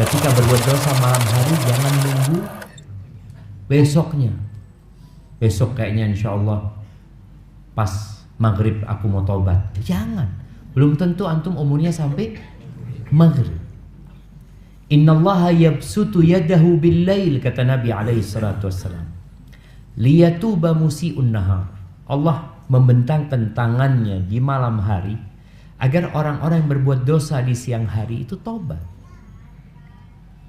Ketika berbuat dosa malam hari jangan nunggu besoknya. Besok kayaknya insya Allah pas maghrib aku mau tobat. Jangan. Belum tentu antum umurnya sampai maghrib. Innallaha yabsutu yadahu bil-lail, kata Nabi alaihi salatu wassalam, liyatuba musi'un nahar. Allah membentangkan tangannya di malam hari agar orang-orang yang berbuat dosa di siang hari itu tobat.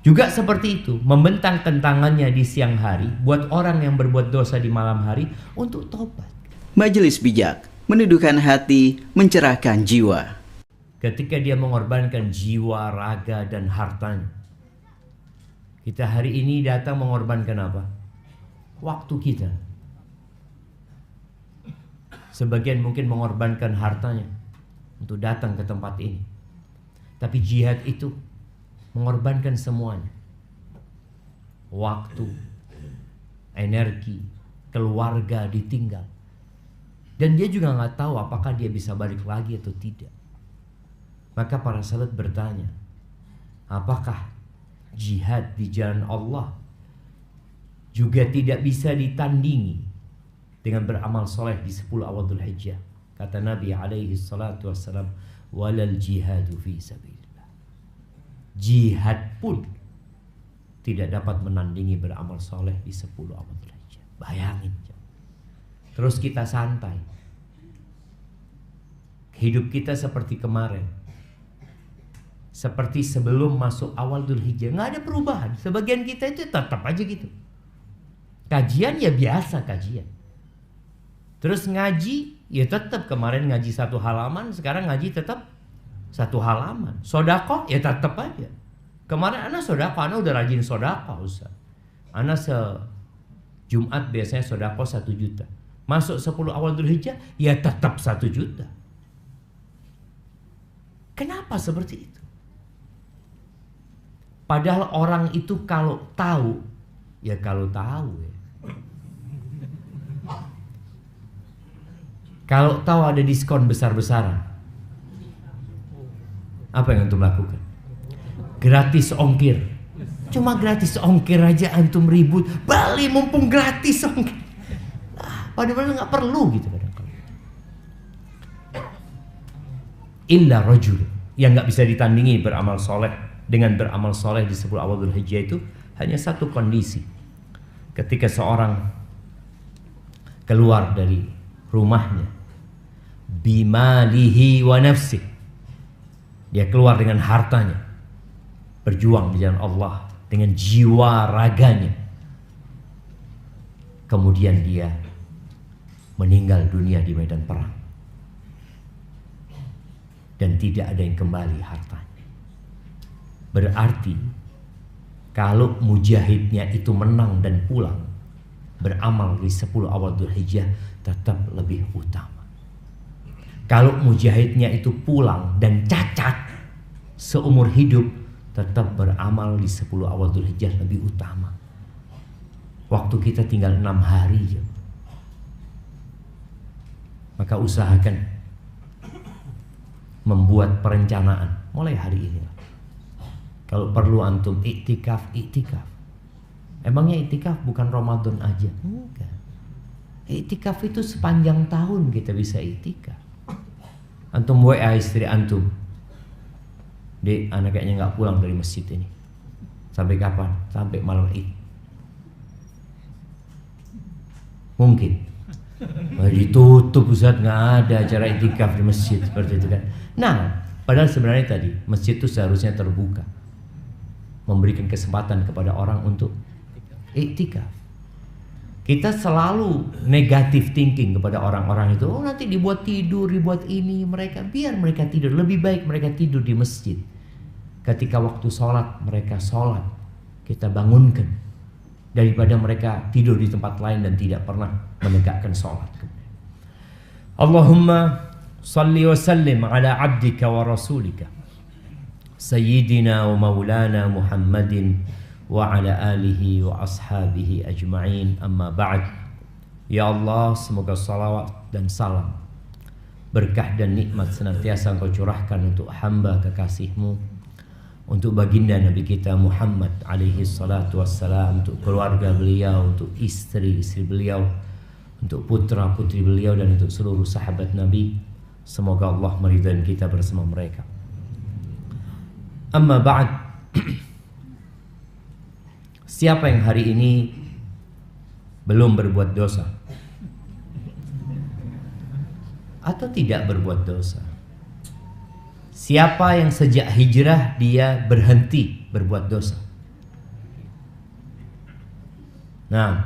Juga seperti itu, membentangkan tangannya di siang hari buat orang yang berbuat dosa di malam hari untuk tobat. Majelis bijak, menundukkan hati, mencerahkan jiwa. Ketika dia mengorbankan jiwa, raga, dan hartanya. Kita hari ini datang mengorbankan apa? Waktu kita. Sebagian mungkin mengorbankan hartanya untuk datang ke tempat ini. Tapi jihad itu mengorbankan semuanya. Waktu, energi, keluarga ditinggal. Dan dia juga nggak tahu apakah dia bisa balik lagi atau tidak. Maka para sahabat bertanya, apakah jihad di jalan Allah juga tidak bisa ditandingi dengan beramal soleh di 10 awal Dzulhijjah? Kata Nabi alaihi salatu wassalam, walal jihadu fi sabilillah. Jihad pun tidak dapat menandingi beramal soleh di 10 awal Dzulhijjah. Bayangin. Terus kita santai. Hidup kita seperti kemarin, seperti sebelum masuk awal Dzulhijjah. Nggak ada perubahan. Sebagian kita itu tetap aja gitu. Kajian ya biasa kajian. Terus ngaji ya tetap, kemarin ngaji 1 halaman, sekarang ngaji tetap 1 halaman. Sodako ya tetap aja. Kemarin ana sodako, ana udah rajin sodako Ustaz. Ana Jumat biasanya sodako 1 juta. Masuk 10 awal Dzulhijjah ya tetap 1 juta. Kenapa seperti itu? Padahal orang itu kalau tahu, ya kalau tahu ya. Kalau tahu ada diskon besar-besaran, apa yang antum lakukan? Gratis ongkir. Cuma gratis ongkir aja antum ribut. Bali mumpung gratis ongkir. Padahal nggak perlu gitu kadang-kadang. Illa rajul, yang nggak bisa ditandingi beramal soleh dengan beramal soleh di 10 awal Dzulhijjah itu hanya satu kondisi. Ketika seorang keluar dari rumahnya bimalihi wa nafsih, dia keluar dengan hartanya, berjuang di jalan Allah dengan jiwa raganya, kemudian dia meninggal dunia di medan perang dan tidak ada yang kembali hartanya. Berarti kalau mujahidnya itu menang dan pulang, beramal di 10 awal Dzulhijjah tetap lebih utama. Kalau mujahidnya itu pulang dan cacat seumur hidup, tetap beramal di 10 awal Dzulhijjah lebih utama. Waktu kita tinggal 6 hari ya. Maka usahakan membuat perencanaan mulai hari ini. Kalau perlu antum iktikaf. Emangnya iktikaf bukan Ramadan aja? Enggak. Iktikaf itu sepanjang tahun kita bisa iktikaf. Antum WA istri antum, Dek, anak kayaknya nggak pulang dari masjid ini. Sampai kapan? Sampai malam Id. Mungkin. Ditutup Ustaz, nggak ada acara iktikaf di masjid seperti itu kan. Nah, padahal sebenarnya tadi masjid itu seharusnya terbuka, memberikan kesempatan kepada orang untuk iktikaf. Kita selalu negatif thinking kepada orang-orang itu. Oh, nanti dibuat tidur, dibuat ini, biar mereka tidur. Lebih baik mereka tidur di masjid. Ketika waktu sholat, mereka sholat, kita bangunkan, daripada mereka tidur di tempat lain dan tidak pernah menegakkan sholat. Allahumma salli wa sallim ala abdika wa rasulika Sayyidina wa maulana Muhammadin wa ala alihi wa ashabihi ajma'in, amma ba'd. Ya Allah, semoga salawat dan salam, berkah dan nikmat senantiasa Engkau curahkan untuk hamba kekasih-Mu untuk baginda Nabi kita Muhammad alaihi salatu wassalam, untuk keluarga beliau, untuk istri-istri beliau, untuk putra-putri beliau, dan untuk seluruh sahabat Nabi. Semoga Allah meridai kita bersama mereka. Amma ba'd. Siapa yang hari ini belum berbuat dosa atau tidak berbuat dosa? Siapa yang sejak hijrah dia berhenti berbuat dosa? Nah,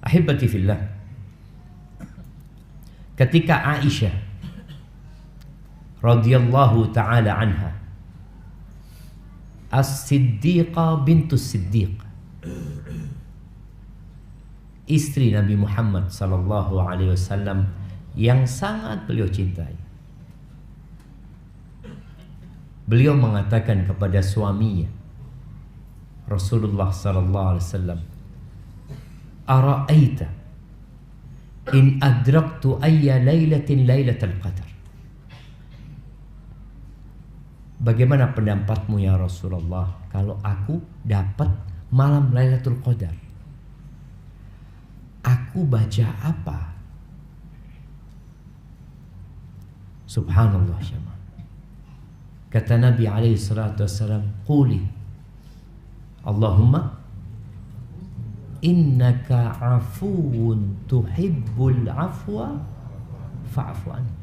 ahibati fillah, ketika Aisyah radhiyallahu taala anha, As-Siddiqah bintus Siddiq, istri Nabi Muhammad sallallahu alaihi wasallam yang sangat beliau cintai, beliau mengatakan kepada suaminya Rasulullah sallallahu alaihi wasallam, "Ara'aita in adraktu ayya lailatin lailatul qadar?" Bagaimana pendapatmu ya Rasulullah kalau aku dapat malam Lailatul Qadar? Aku baca apa? Subhanallah syama. Kata Nabi alaihi salatu wassalam, "Quli Allahumma innaka afuwun tuhibbul afwa fa'fu anni."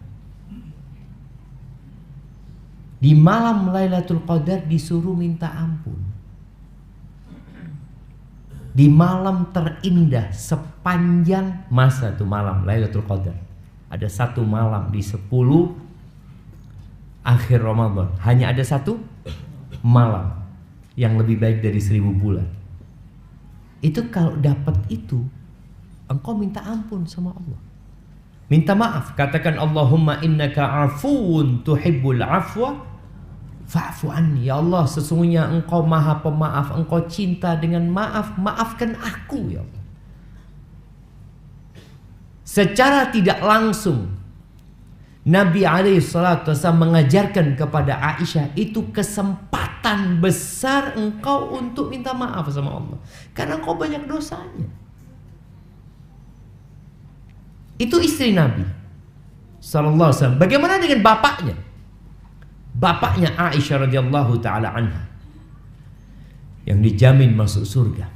Di malam Lailatul Qadar disuruh minta ampun. Di malam terindah sepanjang masa tuh malam Lailatul Qadar. Ada satu malam di 10 akhir Ramadan. Hanya ada satu malam yang lebih baik dari 1000 bulan. Itu kalau dapat itu, engkau minta ampun sama Allah. Minta maaf, katakan Allahumma innaka afuwun tuhibbul afwa fa'fu anni. Ya Allah, sesungguhnya engkau maha pemaaf, engkau cinta dengan maaf, maafkan aku ya Allah. Secara tidak langsung Nabi alaihi salatu wasallam mengajarkan kepada Aisyah, itu kesempatan besar engkau untuk minta maaf sama Allah, karena engkau banyak dosanya. Itu istri Nabi sallallahu alaihi wasallam. Bagaimana dengan bapaknya? Bapaknya Aisyah radhiyallahu taala anha yang dijamin masuk surga.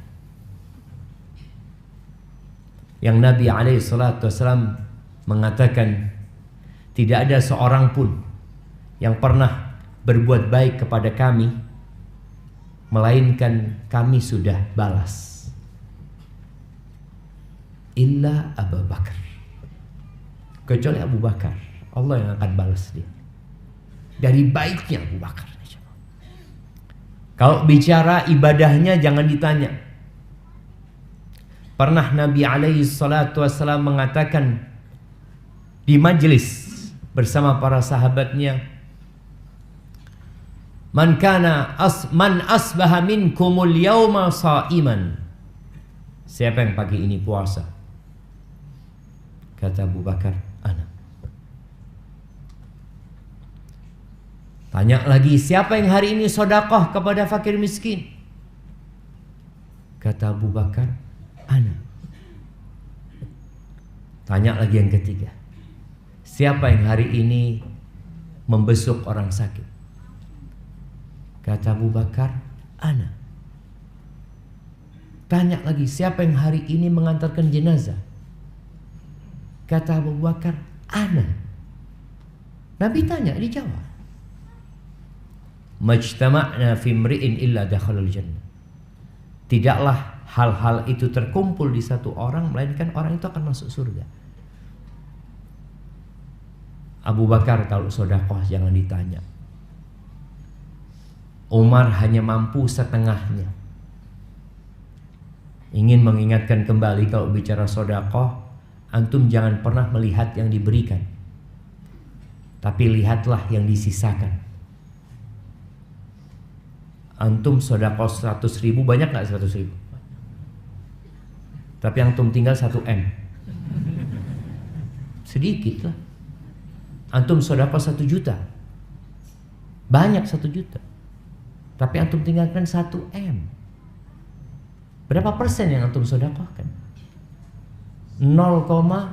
Yang Nabi alaihi salatu wasallam mengatakan, tidak ada seorang pun yang pernah berbuat baik kepada kami melainkan kami sudah balas, illa Abu Bakar, kecuali Abu Bakar. Allah yang akan balas dia dari baiknya Abu Bakar. Kalau bicara ibadahnya jangan ditanya. Pernah Nabi alaihi salatu wasallam mengatakan di majlis bersama para sahabatnya, man asbaha minkumul yawma sha'iman, siapa yang pagi ini puasa? Kata Abu Bakar, ana. Tanya lagi, siapa yang hari ini sedekah kepada fakir miskin? Kata Abu Bakar, ana. Tanya lagi yang ketiga, siapa yang hari ini membesuk orang sakit? Kata Abu Bakar, ana. Tanya lagi, siapa yang hari ini mengantarkan jenazah? Kata Abu Bakar, ana. Nabi tanya, dijawab. Majtama'na fi mri'in illa dakhalal jannah. Tidaklah hal-hal itu terkumpul di satu orang melainkan orang itu akan masuk surga. Abu Bakar kalau sedekah jangan ditanya. Umar hanya mampu setengahnya. Ingin mengingatkan kembali, kalau bicara sedekah, antum jangan pernah melihat yang diberikan, tapi lihatlah yang disisakan. Antum sedekah 100.000, banyak gak 100.000? Tapi antum tinggal 1 M, sedikit lah. Antum sedekah 1 juta, Banyak 1 juta. Tapi antum tinggalkan 1 M. Berapa persen yang antum sedekahkan? 0,01.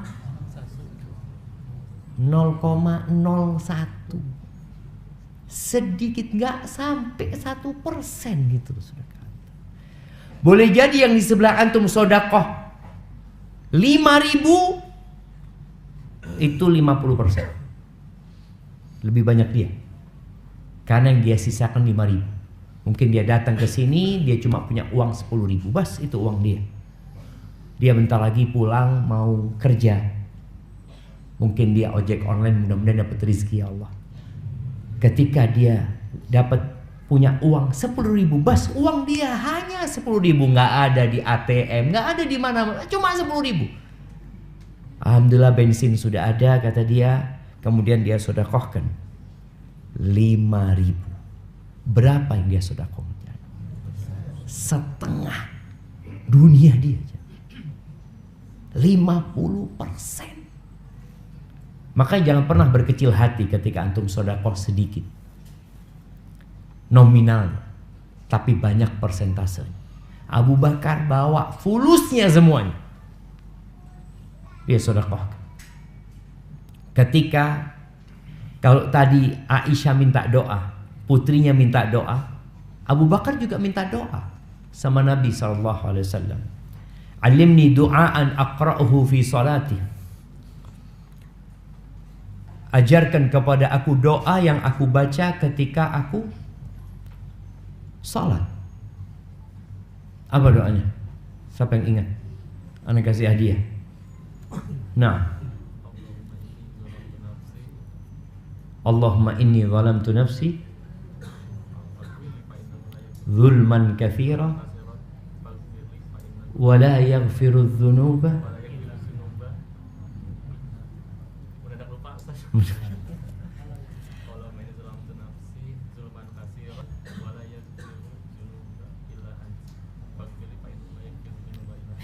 Sedikit, nggak sampai 1% gitu sedekah. Boleh jadi yang di sebelah antum sedekah 5.000, itu 50%. Lebih banyak dia. Karena yang dia sisakan 5.000. Mungkin dia datang ke sini, dia cuma punya uang 10.000, bas itu uang dia. Dia bentar lagi pulang mau kerja. Mungkin dia ojek online, mudah-mudahan dapat rezeki Allah. Ketika dia dapat punya uang 10.000, bas uang dia hanya 10.000, nggak ada di ATM, nggak ada di mana-mana, cuma 10.000. Alhamdulillah bensin sudah ada, kata dia. Kemudian dia sedekahkan 5.000. Berapa yang dia sedekahkan? Setengah dunia dia. 50%. Makanya jangan pernah berkecil hati ketika antum sedekah sedikit. Nominal, tapi banyak persentasenya. Abu Bakar bawa fulusnya semuanya. Dia sedekahkan. Ketika kalau tadi Aisyah minta doa, putrinya minta doa, Abu Bakar juga minta doa sama Nabi SAW. Alimni du'aan aqra'uhu fi salati. Ajarkan kepada aku doa yang aku baca ketika aku salat. Apa doanya? Siapa yang ingat? Ana kasih hadiah. Nah, Allahumma inni zalamtu nafsi zulman katsira wa la yaghfiru dzunuba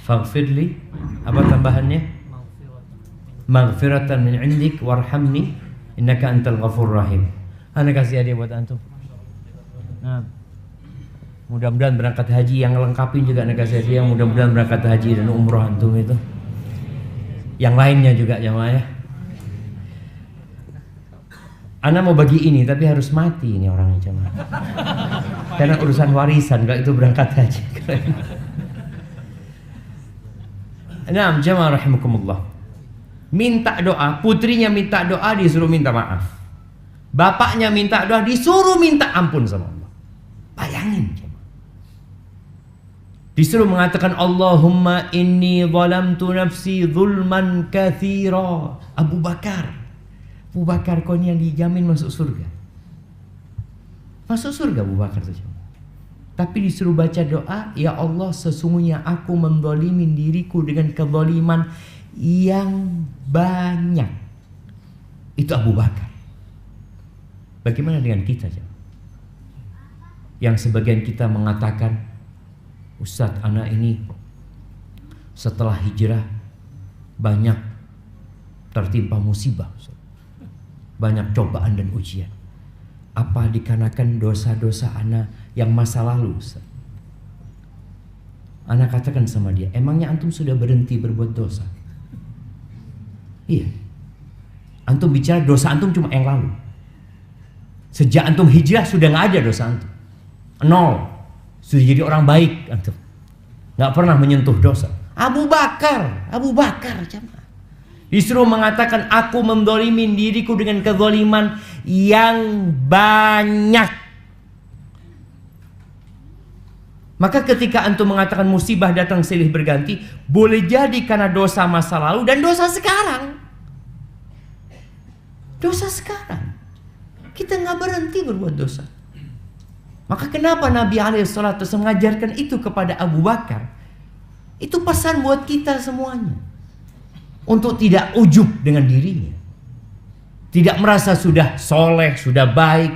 faghfirli. Apa tambahannya? Maghfiratan min indik warhamni innaka antal ghafur rahim. Ana kasih hadiah buat antum. Nah, mudah-mudahan berangkat haji, yang lengkapin juga ana kasih hadiah. Mudah-mudahan berangkat haji dan umroh antum itu. Yang lainnya juga jamaah ya. Ana mau bagi ini tapi harus mati ini orangnya jamaah. Karena urusan warisan, kalau itu berangkat haji. Nah, jamaah rahimakumullah. Minta doa, putrinya minta doa disuruh minta maaf. Bapaknya minta doa disuruh minta ampun sama Allah. Bayangin jemaah. Disuruh mengatakan Allahumma inni zalamtu nafsi zulman katsira. Abu Bakar kau ini yang dijamin masuk surga. Masuk surga Abu Bakar saja. Tapi disuruh baca doa, ya Allah sesungguhnya aku menzalimin diriku dengan kezaliman yang banyak. Itu Abu Bakar. Bagaimana dengan kita? Yang sebagian kita mengatakan, Ustadz, anak ini setelah hijrah banyak tertimpa musibah, Ustadz. Banyak cobaan dan ujian. Apa dikarenakan dosa-dosa anak yang masa lalu, Ustaz? Anak katakan sama dia, emangnya antum sudah berhenti berbuat dosa? Iya. Antum bicara dosa antum cuma yang lalu. Sejak antum hijrah sudah nggak ada dosa antum. 0. Sudah jadi orang baik antum. Nggak pernah menyentuh dosa. Abu Bakar jemaah. Disuruh mengatakan aku menzalimin diriku dengan kezaliman yang banyak. Maka ketika antum mengatakan musibah datang silih berganti, boleh jadi karena dosa masa lalu dan dosa sekarang. Dosa sekarang. Kita nggak berhenti berbuat dosa. Maka kenapa Nabi SAW mengajarkan itu kepada Abu Bakar? Itu pesan buat kita semuanya. Untuk tidak ujub dengan dirinya. Tidak merasa sudah soleh, sudah baik.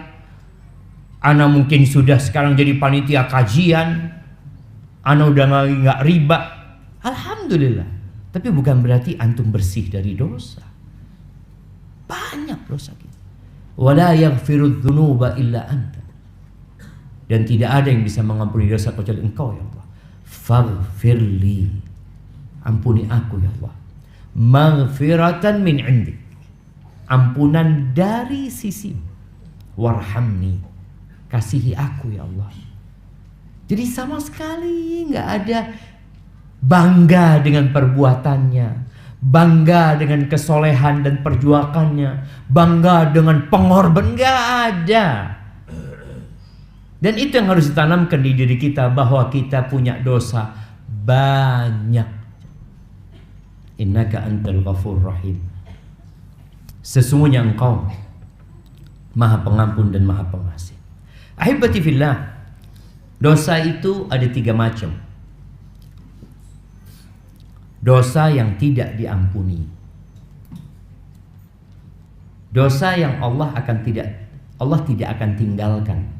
Ana mungkin sudah sekarang jadi panitia kajian. Ana udah nggak riba. Alhamdulillah. Tapi bukan berarti antum bersih dari dosa. Banyak dosa kita. wa la yaghfiru dzunuba illa anta. Dan tidak ada yang bisa mengampuni dosa kecuali Engkau ya Allah. Faghfirli, ampuni aku ya Allah. Maghfiratan min indik, ampunan dari sisimu. Warhamni, kasihi aku ya Allah. Jadi sama sekali nggak ada bangga dengan perbuatannya, bangga dengan kesolehan dan perjuangannya, bangga dengan pengorbanan, nggak ada. Dan itu yang harus ditanamkan di diri kita, bahwa kita punya dosa banyak. Innaka antal ghafur rahim. Sesungguhnya Engkau Maha Pengampun dan Maha Pengasih. Ahibati fillah, dosa itu ada 3 macam. Dosa yang tidak diampuni, dosa yang Allah tidak akan tinggalkan.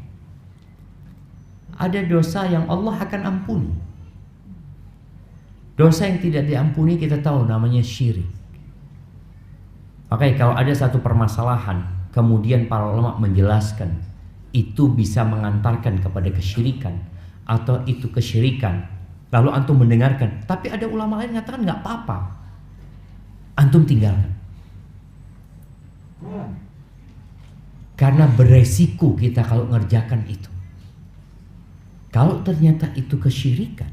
Ada dosa yang Allah akan ampuni. Dosa yang tidak diampuni kita tahu namanya syirik. Makanya kalau ada satu permasalahan, kemudian para ulama menjelaskan itu bisa mengantarkan kepada kesyirikan atau itu kesyirikan, lalu antum mendengarkan, tapi ada ulama lain mengatakan nggak apa-apa, antum tinggalkan. Karena beresiko kita kalau ngerjakan itu. Kalau ternyata itu kesyirikan,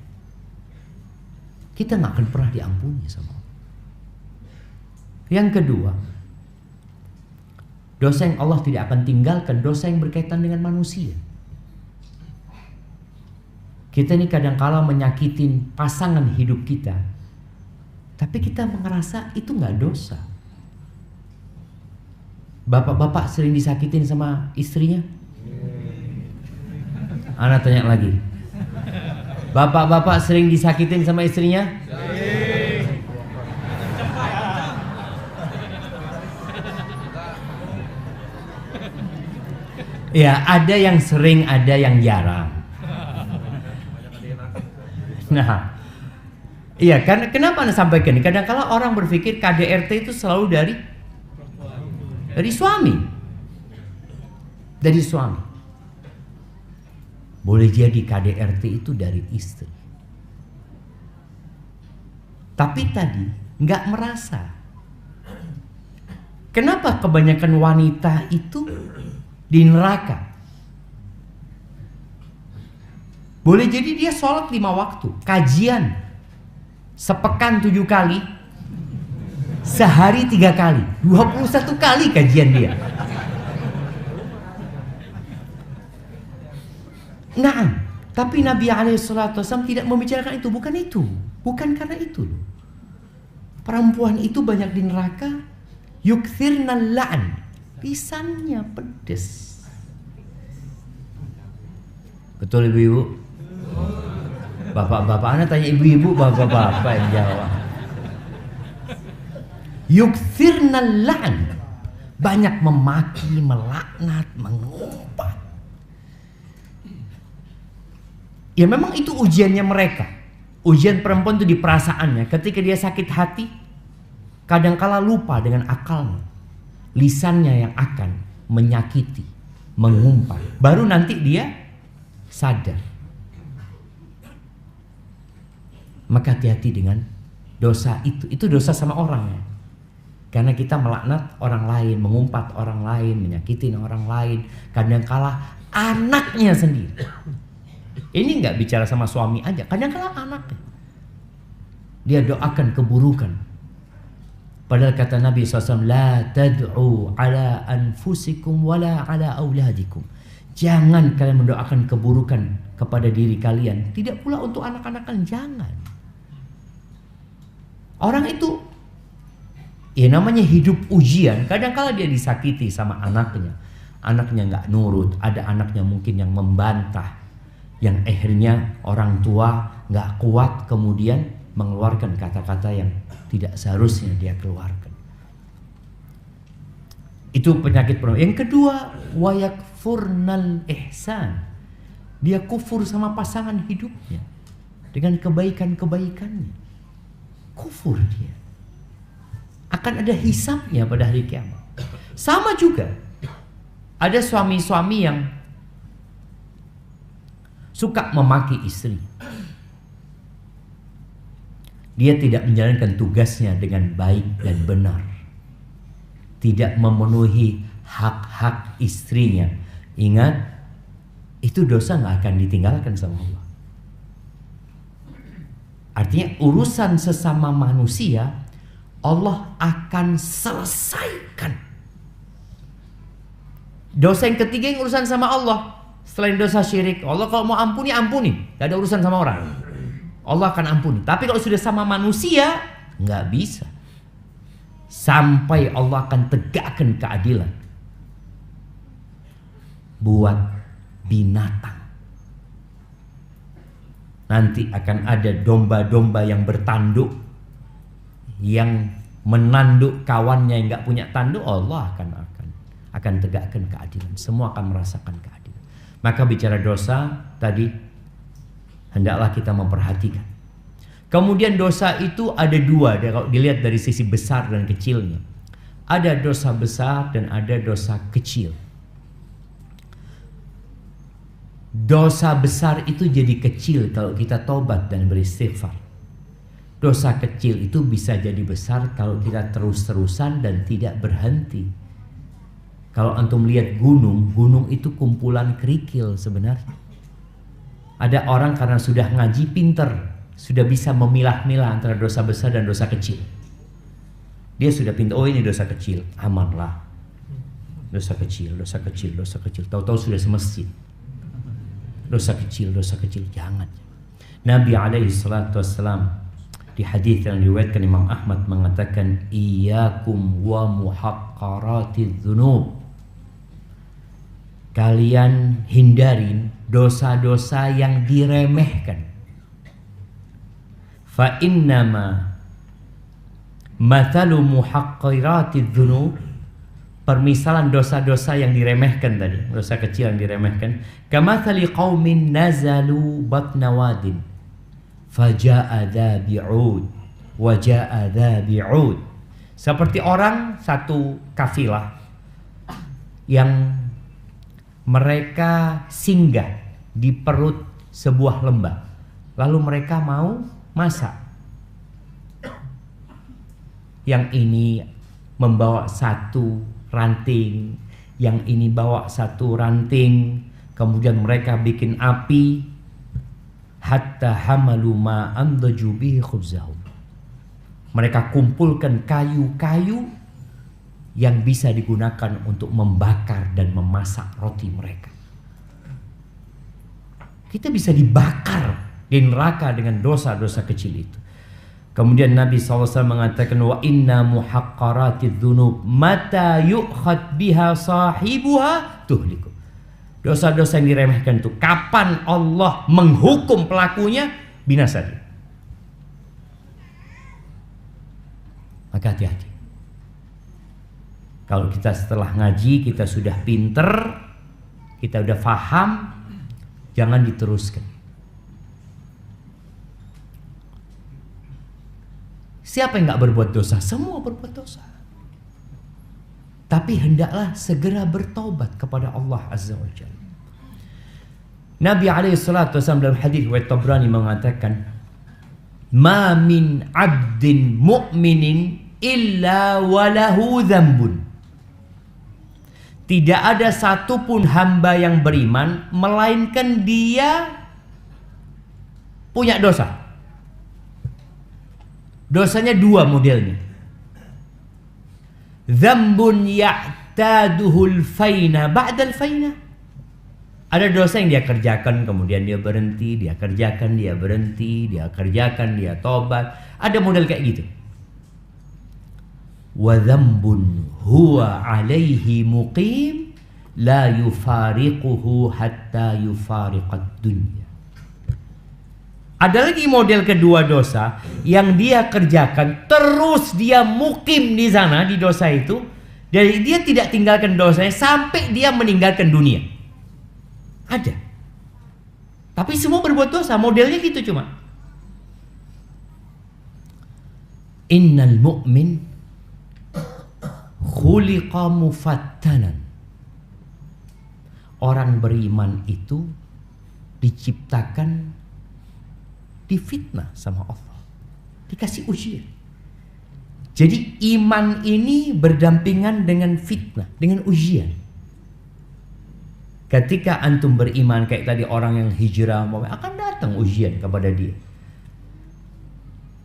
kita nggak akan pernah diampuni sama Allah. Yang kedua, dosa yang Allah tidak akan tinggalkan, dosa yang berkaitan dengan manusia. Kita ini kadang-kala menyakitin pasangan hidup kita, tapi kita merasa itu nggak dosa. Bapak-bapak sering disakitin sama istrinya? Ana tanya lagi. Bapak-bapak sering disakitin sama istrinya? Ya, ada yang sering, ada yang jarang. Nah, iya kan? Kenapa Anda sampaikan ini? Kadang-kala orang berpikir KDRT itu selalu dari suami. Dari suami. Boleh jadi KDRT itu dari istri. Tapi tadi nggak merasa. Kenapa kebanyakan wanita itu di neraka? Boleh jadi dia sholat 5 waktu, kajian sepekan 7 kali, sehari 3 kali, 21 kali kajian dia. Nah, tapi Nabi SAW tidak membicarakan itu, bukan karena itu. Perempuan itu banyak di neraka, yukthirnal la'an, lisannya pedes. Betul ibu-ibu? Bapak-bapak, Anda tanya ibu-ibu, bapak-bapak yang jawab. Yukthirnal la'an, banyak memaki, melaknat, mengumpat. Ya memang itu ujiannya mereka. Ujian perempuan itu di perasaannya. Ketika dia sakit hati, kadangkala lupa dengan akalnya. Lisannya yang akan menyakiti, mengumpat. Baru nanti dia sadar. Maka hati-hati dengan dosa itu. Itu dosa sama orang ya. Karena kita melaknat orang lain, mengumpat orang lain, menyakitin orang lain. Kadangkala anaknya sendiri. Ini nggak bicara sama suami aja, kadang-kadang anaknya. Dia doakan keburukan. Padahal kata Nabi SAW, la tad'u ala anfusikum wala ala auladikum. Jangan kalian mendoakan keburukan kepada diri kalian. Tidak pula untuk anak-anak kalian, jangan. Orang itu, ya namanya hidup ujian. Kadang-kala dia disakiti sama anaknya. Anaknya nggak nurut, ada anaknya mungkin yang membantah. Yang akhirnya orang tua gak kuat kemudian mengeluarkan kata-kata yang tidak seharusnya dia keluarkan. Itu penyakit pertama. Yang kedua, wayakfurnal ihsan. Dia kufur sama pasangan hidupnya dengan kebaikan-kebaikannya. Kufur dia. Akan ada hisabnya pada hari kiamat. Sama juga Ada suami-suami yang suka memaki istri. Dia tidak menjalankan tugasnya dengan baik dan benar. Tidak memenuhi hak-hak istrinya. Ingat, itu dosa gak akan ditinggalkan sama Allah. Artinya urusan sesama manusia Allah akan selesaikan. Dosa yang ketiga yang urusan sama Allah. Selain dosa syirik, Allah kalau mau ampuni, ampuni. Gak ada urusan sama orang. Allah akan ampuni. Tapi kalau sudah sama manusia, gak bisa. Sampai Allah akan tegakkan keadilan buat binatang. Nanti akan ada domba-domba yang bertanduk, yang menanduk kawannya yang gak punya tanduk. Allah akan tegakkan keadilan. Semua akan merasakan keadilan. Maka bicara dosa tadi, hendaklah kita memperhatikan. Kemudian dosa itu ada dua, kalau dilihat dari sisi besar dan kecilnya. Ada dosa besar dan ada dosa kecil. Dosa besar itu jadi kecil kalau kita tobat dan beristighfar. Dosa kecil itu bisa jadi besar kalau kita terus-terusan dan tidak berhenti. Kalau antum lihat gunung, gunung itu kumpulan kerikil sebenarnya. Ada orang karena sudah ngaji pinter, sudah bisa memilah-milah antara dosa besar dan dosa kecil. Dia sudah pintar, oh ini dosa kecil, amanlah. Dosa kecil, dosa kecil, dosa kecil. Tahu-tahu sudah semasjid. Dosa kecil, jangan. Nabi alaihi salatu wassalam di hadis yang diriwayatkan Imam Ahmad mengatakan, iyyakum wa muhaqqaratiz dzunub. Kalian hindarin dosa-dosa yang diremehkan. Fa innama mathalu muhaqqaratiz dzunub, permisalan dosa-dosa yang diremehkan tadi, dosa kecil yang diremehkan, kamathali qaumin nazalu batna wadin faja'a dha bi'ud wa ja'a dha bi'ud. Seperti orang satu kafilah yang mereka singgah di perut sebuah lembah, lalu mereka mau masak. Yang ini membawa satu ranting, yang ini bawa satu ranting, kemudian mereka bikin api, hatta hamalu ma andaju bihi khubzahum. Mereka kumpulkan kayu-kayu yang bisa digunakan untuk membakar dan memasak roti mereka. Kita bisa dibakar di neraka dengan dosa-dosa kecil itu. Kemudian Nabi SAW mengatakan, wa inna muhaqqaratiz dzunub mata yu'khad biha sahibuha tuhliku. Dosa-dosa yang diremehkan itu kapan Allah menghukum pelakunya, binasa dia. Maka hati-hati. Kalau kita setelah ngaji, kita sudah pinter, kita udah faham, jangan diteruskan. Siapa yang gak berbuat dosa? Semua berbuat dosa. Tapi hendaklah segera bertaubat kepada Allah Azza wa Jalla. Nabi SAW dalam hadis riwayat Tabrani mengatakan, ma min abdin mu'minin illa walahu dzambun. Tidak ada satupun hamba yang beriman melainkan dia punya dosa. Dosanya dua modelnya. Dzambun ya'taduhul faina ba'dal faina. Ada dosa yang dia kerjakan kemudian dia berhenti, dia kerjakan, dia berhenti, dia kerjakan, dia tobat. Ada model kayak gitu. Wa dzambun huwa alaihi muqim la yufariquhu hatta yufariqad dunya. Ada lagi model kedua dosa yang dia kerjakan terus dia mukim di sana di dosa itu, jadi dia tidak tinggalkan dosanya sampai dia meninggalkan dunia. Ada. Tapi semua berbuat dosa, modelnya gitu cuma. Innal mu'min khuliqa mufattanan orang beriman itu diciptakan difitnah sama Allah, dikasih ujian. Jadi iman ini berdampingan dengan fitnah, dengan ujian. Ketika antum beriman kayak tadi orang yang hijrah, akan datang ujian kepada dia.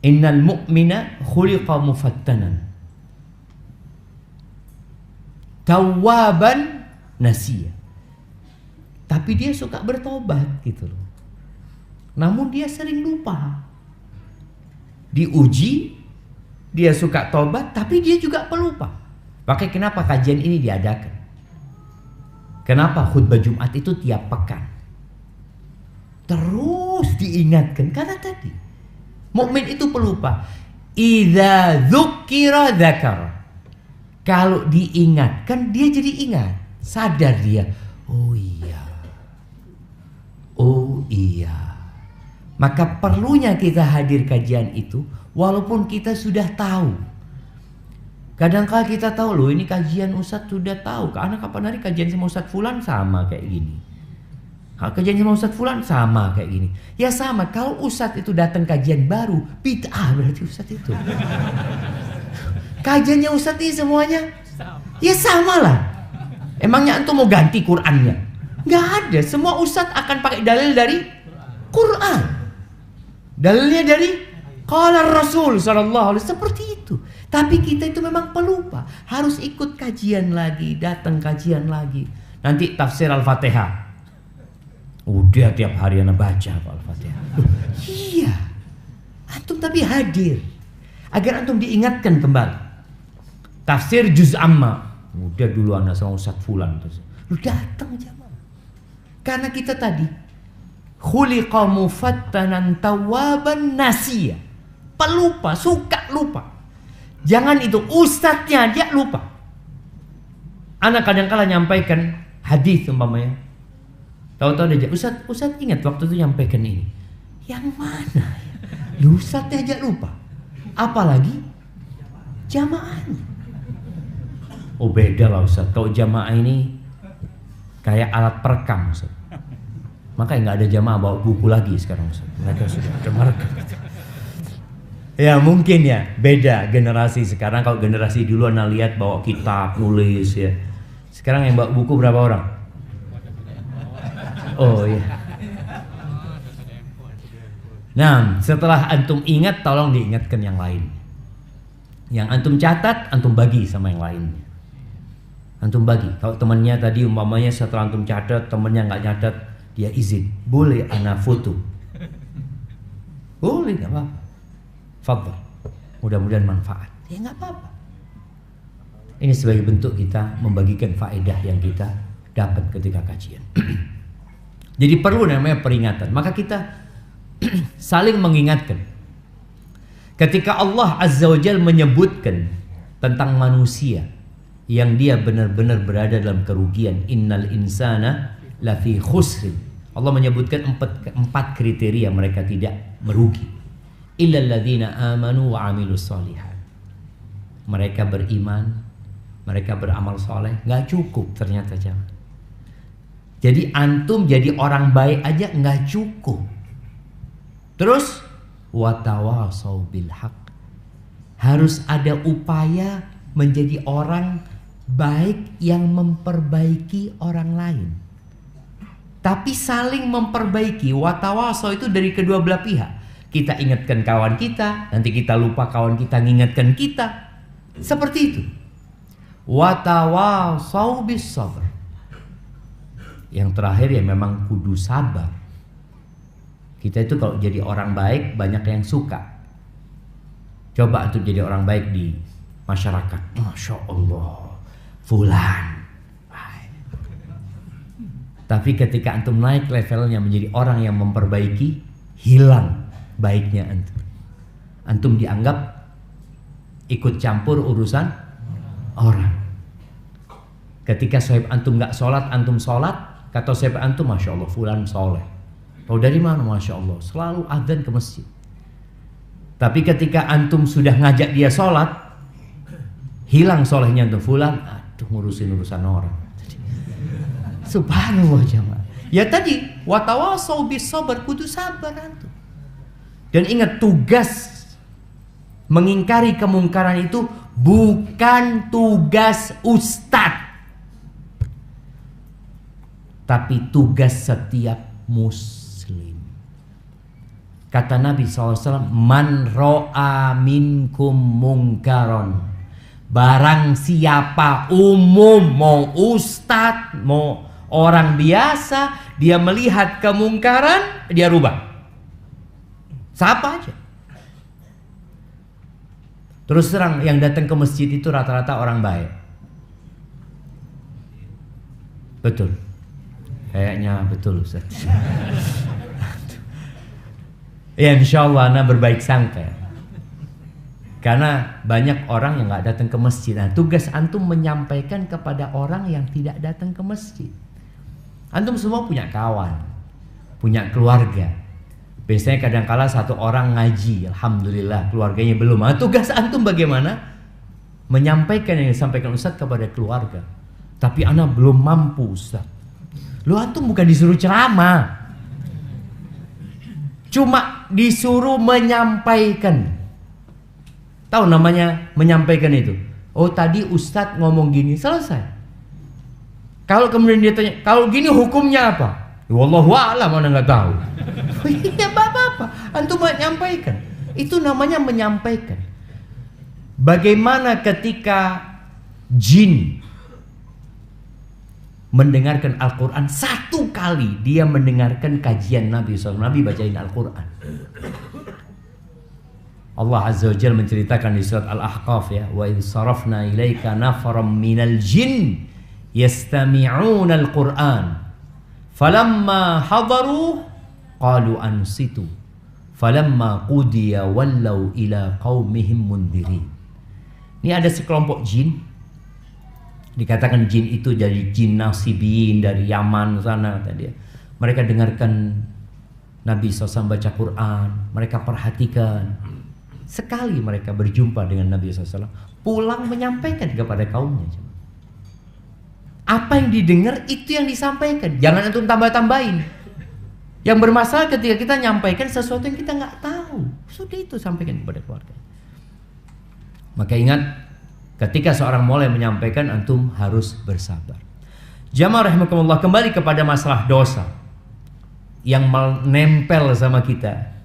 Innal mu'mina khuliqa mufattanan tawwaban nasiya. Tapi dia suka bertobat gitu loh. Namun dia sering lupa. Diuji, dia suka tobat, tapi dia juga pelupa. Makanya kenapa kajian ini diadakan? Kenapa khutbah Jumat itu tiap pekan? Terus diingatkan karena tadi mukmin itu pelupa. Idza dzukira dzakara. Kalau diingatkan dia jadi ingat, sadar dia. Oh iya. Oh iya. Maka perlunya kita hadir kajian itu walaupun kita sudah tahu. Kadang-kala kita tahu loh ini kajian Ustadz sudah tahu. Karena kapan hari kajian sama Ustadz Fulan sama kayak gini. Kajian sama Ustadz Fulan sama kayak gini. Ya sama, kalau Ustadz itu datang kajian baru, bid'ah berarti Ustadz itu. Kajiannya Ustadz ini semuanya ya sama lah. Emangnya antum mau ganti Qur'annya? Nggak ada. Semua Ustadz akan pakai dalil dari Qur'an. Dalilnya dari qala Rasul sallallahu alaihi wasallam, seperti itu. Tapi kita itu memang pelupa. Harus ikut kajian lagi, datang kajian lagi. Nanti tafsir Al-Fatihah. Udah tiap hari anak baca Al-Fatihah. Iya. Antum tapi hadir. Agar antum diingatkan kembali. Tafsir juz amma. Udah dulu anak sama Ustadz Fulan. Lu datang jamaah. Karena kita tadi khuliqa mufattanan tawwaban nasiya. Pelupa, suka lupa. Jangan itu ustadznya dia lupa. Anak kadang-kala nyampaikan hadis umpamanya. Tahu-tahu aja Ustadz ingat waktu itu nyampaikan ini. Yang mana? Ustadznya aja lupa. Apalagi jamaahnya. Oh beda lah Ustadz. Kalau jamaah ini kayak alat perekam Ustadz. Makanya nggak ada jamaah bawa buku lagi sekarang Ustadz. Mereka sudah ada merekam. Ya mungkin ya beda generasi sekarang. Kalau generasi dulu anak lihat bawa kitab nulis ya. Sekarang yang bawa buku berapa orang? Oh iya. Nah setelah antum ingat tolong diingatkan yang lain. Yang antum catat antum bagi sama yang lainnya. Antum bagi. Kalau temannya tadi umpamanya setelah antum catat temannya nggak catat, dia izin. Boleh anak foto. Boleh nggak apa-apa. Fadhal. Mudah-mudahan manfaat. Ya nggak apa-apa. Ini sebagai bentuk kita membagikan faedah yang kita dapat ketika kajian. Jadi perlu namanya peringatan. Maka kita saling mengingatkan. Ketika Allah Azza wa Jalla menyebutkan tentang manusia yang dia benar-benar berada dalam kerugian, innal insana lafi khusrin. Allah menyebutkan empat kriteria mereka tidak merugi. Illal ladzina amanu wa amilus sholihat. Mereka beriman, mereka beramal soleh, nggak cukup ternyata jamaah. Jadi antum jadi orang baik aja nggak cukup. Terus watawasau bil haq. Harus ada upaya menjadi orang baik yang memperbaiki orang lain. Tapi saling memperbaiki. Watawasau itu dari kedua belah pihak. Kita ingatkan kawan kita, nanti kita lupa kawan kita ngingatkan kita. Seperti itu. Watawasau bis sabr. Yang terakhir ya memang kudu sabar. Kita itu kalau jadi orang baik banyak yang suka. Coba untuk jadi orang baik di masyarakat. Masya Allah, fulan. Tapi ketika antum naik levelnya menjadi orang yang memperbaiki, hilang baiknya antum. Antum dianggap ikut campur urusan orang. Ketika sahib antum nggak sholat, antum sholat, kata sahib antum, masya Allah, fulan soleh. Tahu dari mana? Masya Allah, selalu adzan ke masjid. Tapi ketika antum sudah ngajak dia sholat, hilang solehnya antum, fulan, aduh ngurusin urusan orang. Subhanallah jamaah. Ya tadi, watawasau bis sabar, kudu sabar antum. Dan ingat, tugas mengingkari kemungkaran itu bukan tugas ustadz, tapi tugas setiap muslim. Kata Nabi SAW, man ro'a minkum mungkaron, barang siapa, umum, mau ustadz, mau orang biasa, dia melihat kemungkaran, dia rubah. Siapa aja. Terus terang, yang datang ke masjid itu rata-rata orang baik. Betul. Kayaknya betul Ustaz. Ya insya Allah Anda berbaik sangka. Karena banyak orang yang gak datang ke masjid. Nah, tugas antum menyampaikan kepada orang yang tidak datang ke masjid. Antum semua punya kawan, punya keluarga. Biasanya kadang-kala satu orang ngaji, alhamdulillah keluarganya belum. Nah, tugas antum bagaimana? Menyampaikan yang disampaikan Ustaz kepada keluarga. Tapi anak belum mampu Ustaz. Lu antum bukan disuruh ceramah, cuma disuruh menyampaikan. Tahu namanya menyampaikan itu? Oh tadi Ustaz ngomong gini, selesai. Kalau kemudian dia tanya, kalau gini hukumnya apa? Wallahu a'lam, mana nggak tahu. Ya apa-apa, antum menyampaikan. Itu namanya menyampaikan. Bagaimana ketika jin mendengarkan Al-Quran, satu kali dia mendengarkan kajian Nabi SAW, Nabi bacain Al-Quran. Allah Azza wa Jalla menceritakan di surat Al-Ahqaf ya, wa idh sarafna ilaika nafaram minal jin yastami'una al-Quran falamma hadaru qalu ansitu falamma qudiya wallau ila qaumihim mundirin. Ini ada sekelompok jin, dikatakan jin itu dari jin Nasibin dari Yaman sana tadi. Mereka dengarkan Nabi SAW baca Quran, mereka perhatikan. Sekali mereka berjumpa dengan Nabi SAW, pulang menyampaikan kepada kaumnya. Apa yang didengar itu yang disampaikan, jangan antum tambah-tambahin. Yang bermasalah ketika kita nyampaikan sesuatu yang kita nggak tahu, sudah itu sampaikan kepada keluarga. Maka ingat, ketika seorang mulai menyampaikan, antum harus bersabar. Jamaah rahimakumullah, kembali kepada masalah dosa yang menempel sama kita,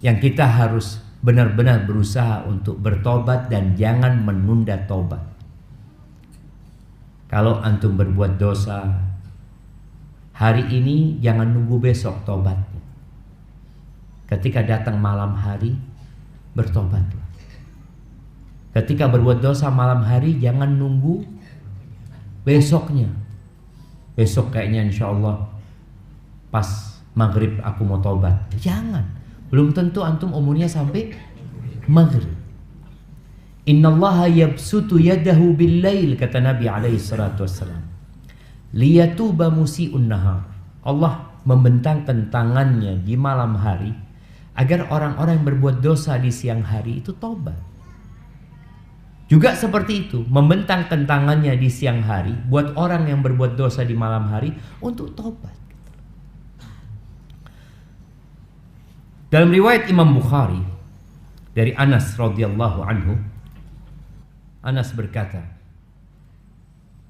yang kita harus benar-benar berusaha untuk bertobat dan jangan menunda tobat. Kalau antum berbuat dosa hari ini, jangan nunggu besok tobatnya. Ketika datang malam hari, bertobatlah. Ketika berbuat dosa malam hari, jangan nunggu besoknya. Besok kayaknya insya Allah pas maghrib aku mau tobat. Jangan. Belum tentu antum umurnya sampai maghrib. Innallaha yabsutu yadahu bil-lail, kata Nabi alaihi salatu wassalam, liyatuba musi'un nahar. Allah membentangkan tangannya di malam hari agar orang-orang yang berbuat dosa di siang hari itu tobat. Juga seperti itu, membentangkan tangannya di siang hari buat orang yang berbuat dosa di malam hari untuk tobat. Dalam riwayat Imam Bukhari dari Anas radhiyallahu anhu, Anas berkata,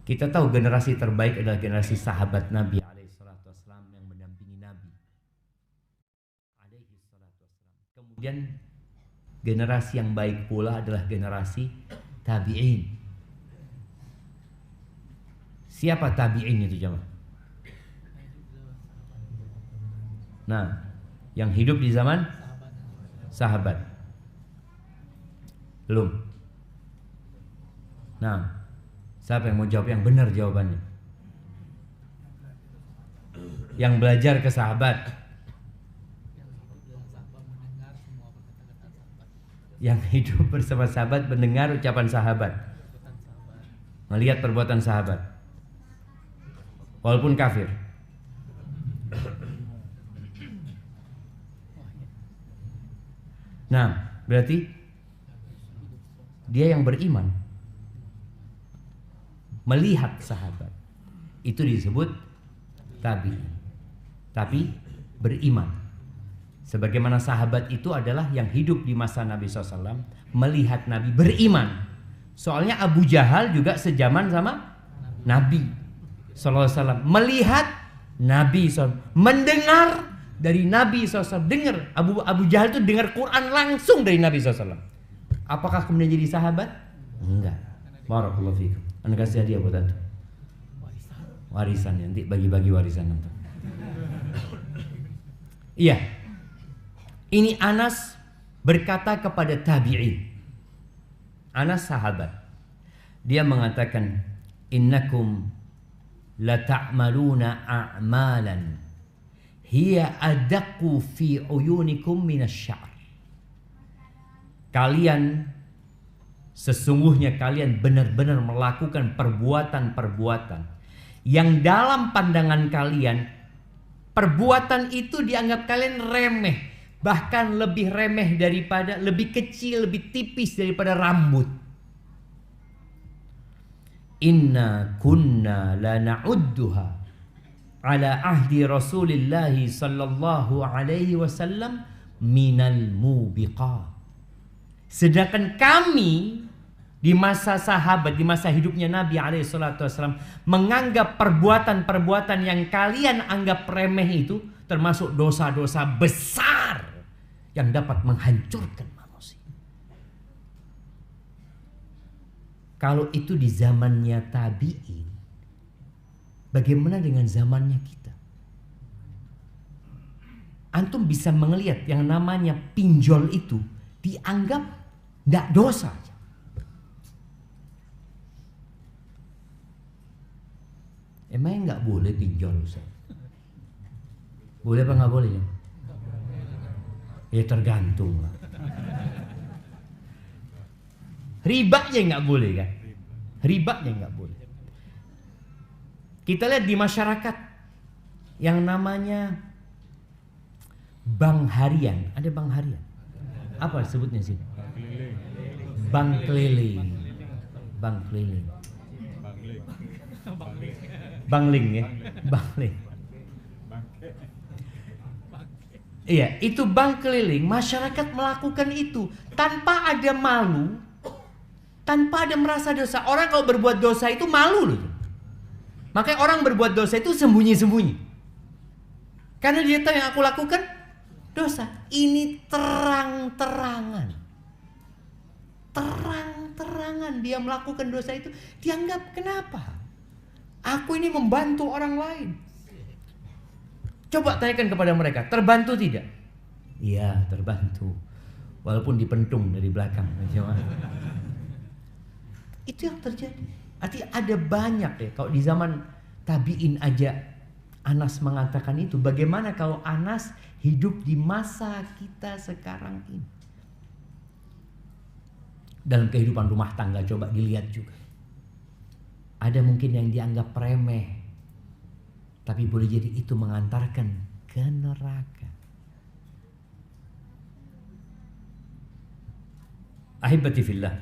kita tahu generasi terbaik adalah generasi sahabat Nabi alaihissalam yang mendampingi Nabi alaihissalam. Kemudian generasi yang baik pula adalah generasi tabi'in. Siapa tabi'in itu jemaah? Nah, yang hidup di zaman sahabat. Belum. Nah, siapa yang mau jawab yang benar jawabannya? Yang belajar ke sahabat. Yang hidup bersama sahabat, mendengar ucapan sahabat, melihat perbuatan sahabat, walaupun kafir. Nah, berarti dia yang beriman, melihat sahabat, Itu disebut tabi'in. Tapi beriman. Sebagaimana sahabat itu adalah yang hidup di masa Nabi SAW, melihat Nabi, beriman. Soalnya Abu Jahal juga sejaman sama Nabi SAW, melihat Nabi SAW, mendengar dari Nabi SAW. Dengar, Abu Jahal itu dengar Quran langsung dari Nabi SAW. Apakah kemudian jadi sahabat? Enggak. Barakallahu fikum. Anda kasih hadiah buat antum. Warisan, nanti bagi-bagi warisan antum. Iya. Ini Anas berkata kepada tabi'in. Anas sahabat. Dia mengatakan, innakum la ta'maluna a'malan hiya adaqqu fi uyunikum minasy-sya'r. Kalian sesungguhnya kalian benar-benar melakukan perbuatan-perbuatan yang dalam pandangan kalian perbuatan itu dianggap kalian remeh, bahkan lebih remeh daripada, lebih kecil, lebih tipis daripada rambut. Inna kunna la na'udduha ala ahdi Rasulillah sallallahu alaihi wasallam minal mubiqat. Sedangkan kami di masa sahabat, di masa hidupnya Nabi alaihi salatu wasallam menganggap perbuatan-perbuatan yang kalian anggap remeh itu termasuk dosa-dosa besar yang dapat menghancurkan manusia. Kalau itu di zamannya tabi'in, bagaimana dengan zamannya kita? Antum bisa melihat yang namanya pinjol itu dianggap tidak dosa. Emangnya nggak boleh pinjol, Ustaz? Boleh apa nggak boleh ya? Ya tergantung lah. Ribanya nggak boleh kan? Ribanya nggak boleh. Kita lihat di masyarakat yang namanya bank harian. Ada bank harian. Apa sebutnya sih? Bank keliling. Bank keliling. Bangling ya, bangling. Iya, itu bank keliling. Masyarakat melakukan itu tanpa ada malu, tanpa ada merasa dosa. Orang kalau berbuat dosa itu malu loh. Makanya orang berbuat dosa itu sembunyi-sembunyi. Karena dia tahu yang aku lakukan dosa. Ini terang-terangan. Terang-terangan dia melakukan dosa itu. Dianggap kenapa? Aku ini membantu orang lain. Coba tanyakan kepada mereka, terbantu tidak? Iya, terbantu. Walaupun dipentung dari belakang. Itu yang terjadi. Artinya ada banyak ya. Kalau di zaman tabi'in aja Anas mengatakan itu. Bagaimana kalau Anas hidup di masa kita sekarang ini? Dalam kehidupan rumah tangga coba dilihat juga. Ada mungkin yang dianggap remeh, tapi boleh jadi itu mengantarkan ke neraka. Ahibati fillah.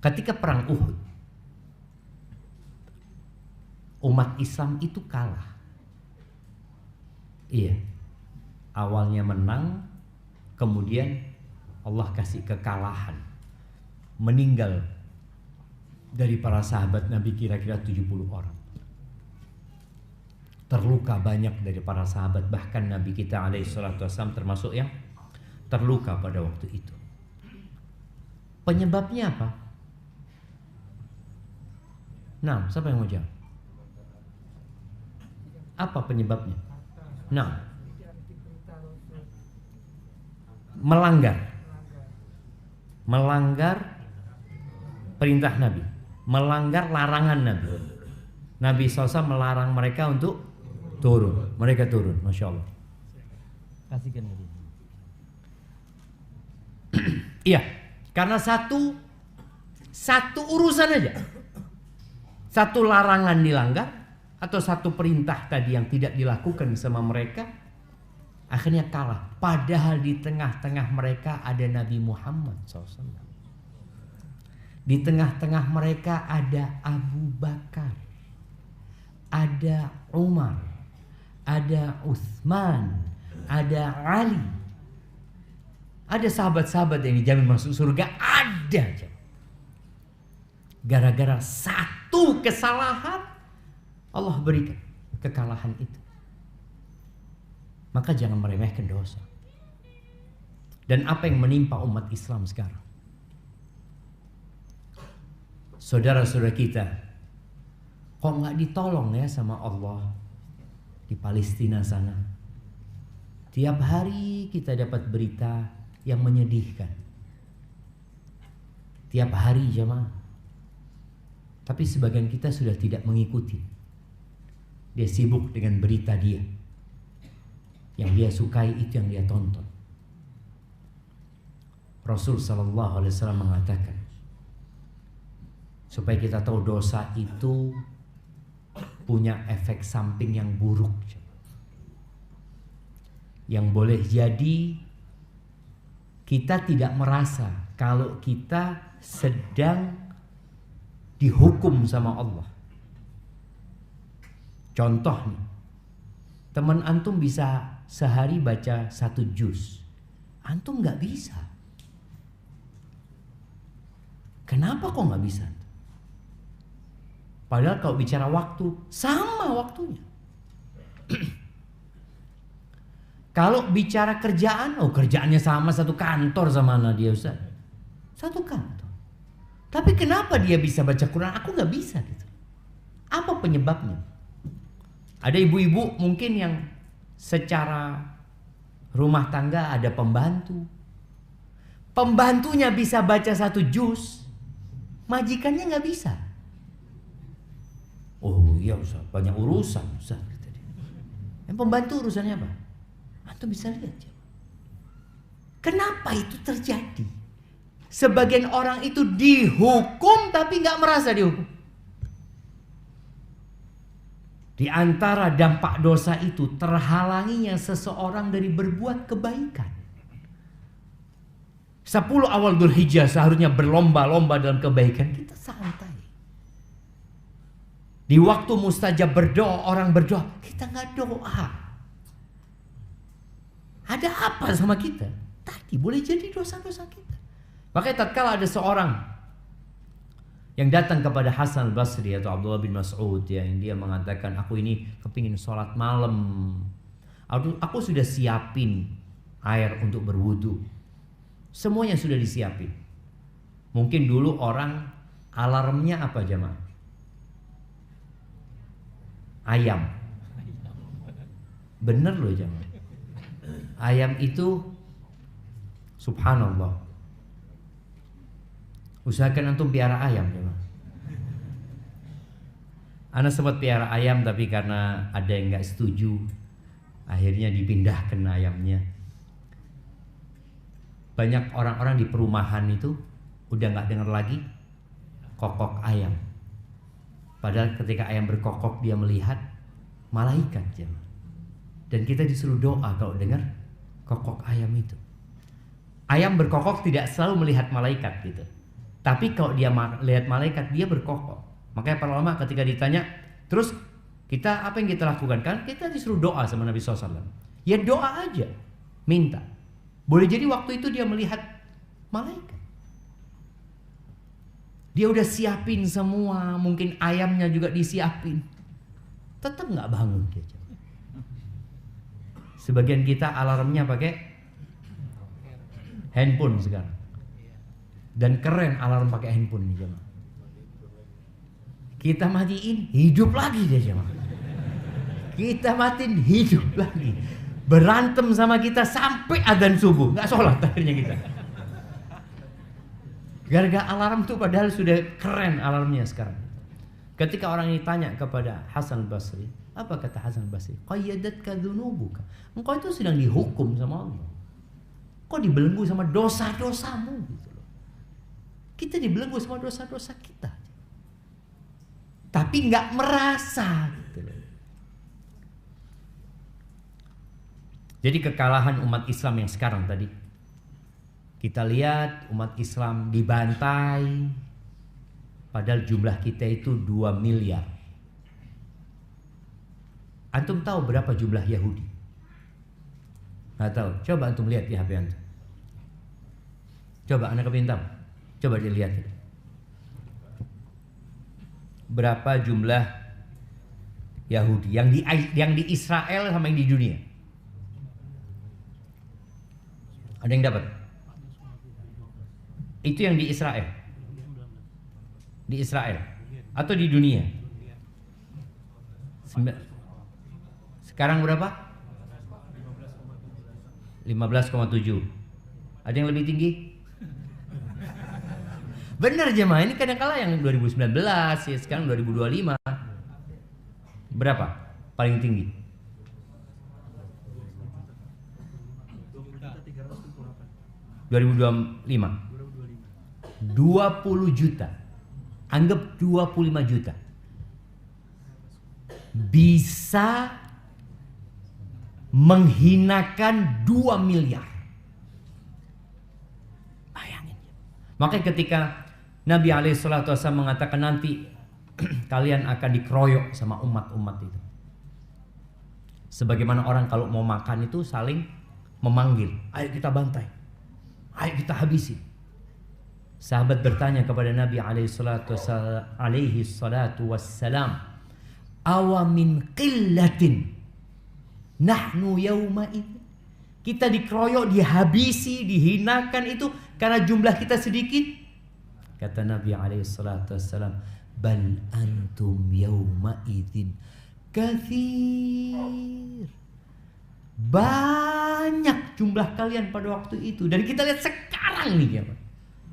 Ketika perang Uhud, umat Islam itu kalah. Iya. Awalnya menang, kemudian Allah kasih kekalahan. Meninggal dari para sahabat Nabi kira-kira 70 orang. Terluka banyak dari para sahabat, bahkan Nabi kita alaihi salatu wasallam termasuk yang terluka pada waktu itu. Penyebabnya apa? Nah, siapa yang mau jawab? Apa penyebabnya? Nah, melanggar perintah Nabi, melanggar larangan Nabi. Nabi SAW melarang mereka untuk turun. Mereka turun, Masya Allah. Kasihkan Nabi. Iya, karena satu urusan aja. Satu larangan dilanggar atau satu perintah tadi yang tidak dilakukan sama mereka, akhirnya kalah. Padahal di tengah-tengah mereka ada Nabi Muhammad SAW. Di tengah-tengah mereka ada Abu Bakar, ada Umar, ada Utsman, ada Ali. Ada sahabat-sahabat yang dijamin masuk surga, ada aja. Gara-gara satu kesalahan, Allah berikan kekalahan itu. Maka jangan meremehkan dosa. Dan apa yang menimpa umat Islam sekarang? Saudara-saudara kita, kok nggak ditolong ya sama Allah di Palestina sana? Tiap hari kita dapat berita yang menyedihkan. Tiap hari jemaah. Tapi sebagian kita sudah tidak mengikuti. Dia sibuk dengan berita dia. Yang dia sukai itu yang dia tonton. Rasul sallallahu alaihi wasallam mengatakan, supaya kita tahu dosa itu punya efek samping yang buruk. Yang boleh jadi kita tidak merasa kalau kita sedang dihukum sama Allah. Contoh nih, teman antum bisa sehari baca 1 juz, antum nggak bisa. Kenapa kok nggak bisa? Padahal kalau bicara waktu, sama waktunya. Kalau bicara kerjaan, kerjaannya sama, satu kantor sama dia Ustaz. Satu kantor. Tapi kenapa dia bisa baca Quran, aku nggak bisa gitu? Apa penyebabnya? Ada ibu-ibu mungkin yang secara rumah tangga ada pembantu. Pembantunya bisa baca 1 juz, majikannya nggak bisa. Oh iya Ustaz, banyak urusan Ustaz. Yang pembantu urusannya apa? Antum bisa lihat. Kenapa itu terjadi? Sebagian orang itu dihukum tapi nggak merasa dihukum. Di antara dampak dosa itu terhalanginya seseorang dari berbuat kebaikan. 10 awal Dzulhijjah seharusnya berlomba-lomba dalam kebaikan, kita santai. Di waktu mustajab berdoa, orang berdoa, kita nggak doa. Ada apa sama kita? Tadi boleh jadi dosa-dosa kita. Makanya tatkala ada seorang yang datang kepada Hasan al-Basri atau Abdullah bin Mas'ud, yang dia mengatakan, aku ini kepingin sholat malam. Aku sudah siapin air untuk berwudu. Semuanya sudah disiapin. Mungkin dulu orang alarmnya apa jemaah? Ayam. Bener loh jemaah. Ayam itu subhanallah. Usahakan antum piara ayam jemaah. Ana sempat piara ayam tapi karena ada yang nggak setuju, akhirnya dipindahkan ayamnya. Banyak orang-orang di perumahan itu udah nggak dengar lagi kokok ayam. Padahal ketika ayam berkokok dia melihat malaikat jemaah. Dan kita disuruh doa kalau dengar kokok ayam itu. Ayam berkokok tidak selalu melihat malaikat gitu. Tapi kalau dia lihat malaikat, dia berkokok. Makanya para ulama ketika ditanya, terus kita apa yang kita lakukan? Kan kita disuruh doa sama Nabi SAW. Ya doa aja, minta. Boleh jadi waktu itu dia melihat malaikat. Dia udah siapin semua, mungkin ayamnya juga disiapin. Tetap nggak bangun dia. Sebagian kita alarmnya pakai handphone sekarang. Dan keren alarm pakai handphone nih jemaah. Kita matiin, hidup lagi dia jemaah. Kita matiin, hidup lagi. Berantem sama kita sampai adzan subuh, nggak sholat akhirnya kita. Gara-gara alarm tuh padahal sudah keren alarmnya sekarang. Ketika orang ini tanya kepada Hasan Basri, apa kata Hasan Basri? Qayyadatka dzunubuka. Engkau itu sedang dihukum sama Allah. Kau dibelenggu sama dosa-dosamu gitu. Kita dibelenggu sama dosa-dosa kita. Tapi nggak merasa gitu. Jadi kekalahan umat Islam yang sekarang tadi, kita lihat umat Islam dibantai, Padahal jumlah kita itu 2 miliar. Antum tahu berapa jumlah Yahudi? Nggak tahu. Coba antum lihat di HP antum. Coba anak kepintar. Coba dilihat. Berapa jumlah Yahudi yang di Israel sama yang di dunia? Ada yang dapat? Itu yang di Israel. Di Israel atau di dunia? Sekarang berapa? 15,7. Ada yang lebih tinggi? Benar jemaah, ini kadang-kala yang 2019 ya, sekarang 2025. Berapa paling tinggi? 2025 20 juta. Anggap 25 juta. Bisa menghinakan 2 miliar. Bayangin. Makanya ketika Nabi alaihissalatu wassalam mengatakan nanti kalian akan dikeroyok sama umat-umat itu. Sebagaimana orang kalau mau makan itu saling memanggil, ayo kita bantai, ayo kita habisi. Sahabat bertanya kepada Nabi alaihissalatu wassalam, awa min qillatin nahnu yawma itu. Kita dikeroyok, dihabisi, dihinakan itu karena jumlah kita sedikit. Kata Nabi alaihissalatu wassalam, bal antum yawma idzin katsir. Banyak jumlah kalian pada waktu itu. Dan kita lihat sekarang nih ya,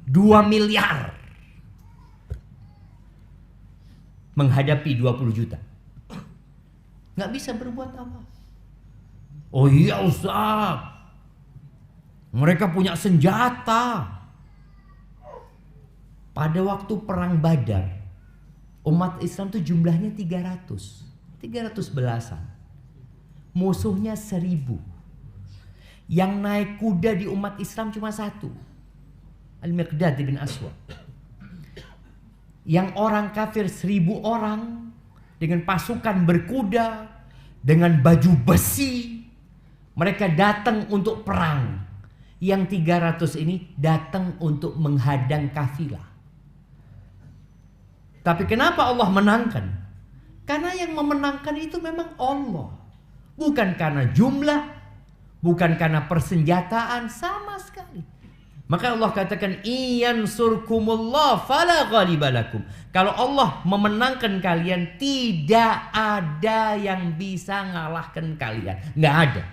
2 miliar menghadapi 20 juta. Nggak bisa berbuat apa. Oh iya Ustaz, mereka punya senjata. Pada waktu perang Badar, umat Islam itu jumlahnya 300 belasan. Musuhnya 1000. Yang naik kuda di umat Islam cuma 1, Al-Miqdad bin Aswad. Yang orang kafir 1000 orang dengan pasukan berkuda, dengan baju besi. Mereka datang untuk perang. Yang 300 ini datang untuk menghadang kafilah. Tapi kenapa Allah menangkan? Karena yang memenangkan itu memang Allah. Bukan karena jumlah, bukan karena persenjataan, sama sekali. Maka Allah katakan, iyansurkumullah fala ghalibalakum. Kalau Allah memenangkan kalian, tidak ada yang bisa ngalahkan kalian. Nggak ada.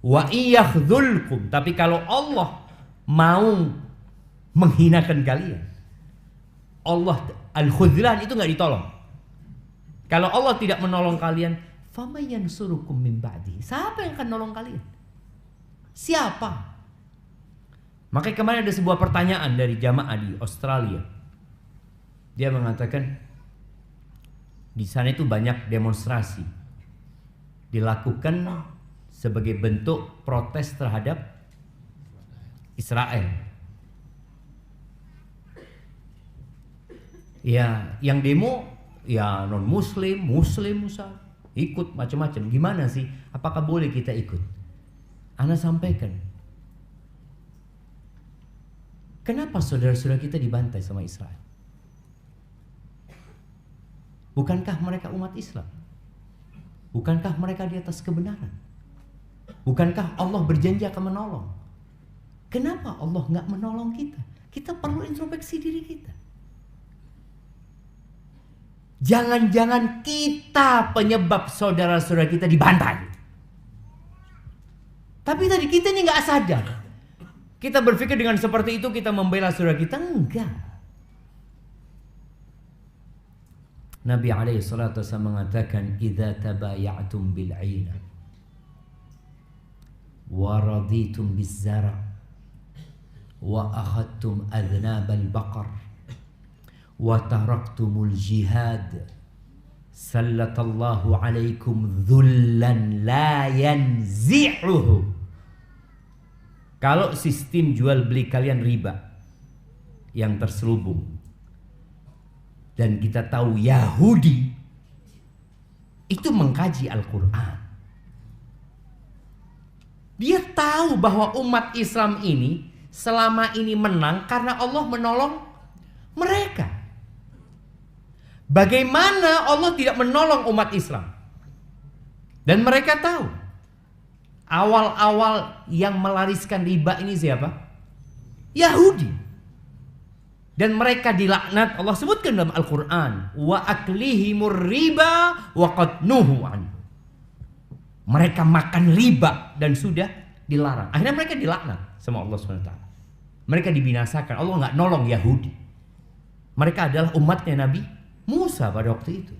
Wa iyakhdzulkum. Tapi kalau Allah mau menghinakan kalian, Allah al-khudlan itu nggak ditolong. Kalau Allah tidak menolong kalian, fama yansurukum min ba'di. Siapa yang akan nolong kalian? Siapa? Makanya kemarin ada sebuah pertanyaan dari jamaah di Australia. Dia mengatakan di sana itu banyak demonstrasi dilakukan sebagai bentuk protes terhadap Israel. Ya, yang demo ya non muslim, muslim Ustaz, ikut macam-macam. Gimana sih? Apakah boleh kita ikut? Ana sampaikan. Kenapa saudara-saudara kita dibantai sama Israel? Bukankah mereka umat Islam? Bukankah mereka di atas kebenaran? Bukankah Allah berjanji akan menolong? Kenapa Allah nggak menolong kita? Kita perlu introspeksi diri kita. Jangan-jangan kita penyebab saudara-saudara kita dibantai. Tapi tadi kita ini nggak sadar. Kita berpikir dengan seperti itu kita membela saudara kita. Enggak. Nabi alaihissalatu wassalam mengatakan, idza tabaya'tum bil'ina wa raditum biz-zara wa akhadtum adnab al-baqar wa taraktumul jihad sallatallahu alaikum dhullan la yanzi'uhu. Kalau sistem jual beli kalian riba yang terselubung, Dan kita tahu Yahudi itu mengkaji Al-Quran. Dia tahu bahwa umat Islam ini selama ini menang karena Allah menolong mereka. Bagaimana Allah tidak menolong umat Islam? Dan mereka tahu awal-awal yang melariskan riba ini siapa? Yahudi. Dan mereka dilaknat. Allah sebutkan dalam Al-Quran, wa aklihimur riba wa qad nuhu anhu. Mereka makan riba dan sudah dilarang. Akhirnya mereka dilaknat sama Allah SWT. Mereka dibinasakan. Allah nggak nolong Yahudi. Mereka adalah umatnya Nabi Musa pada waktu itu.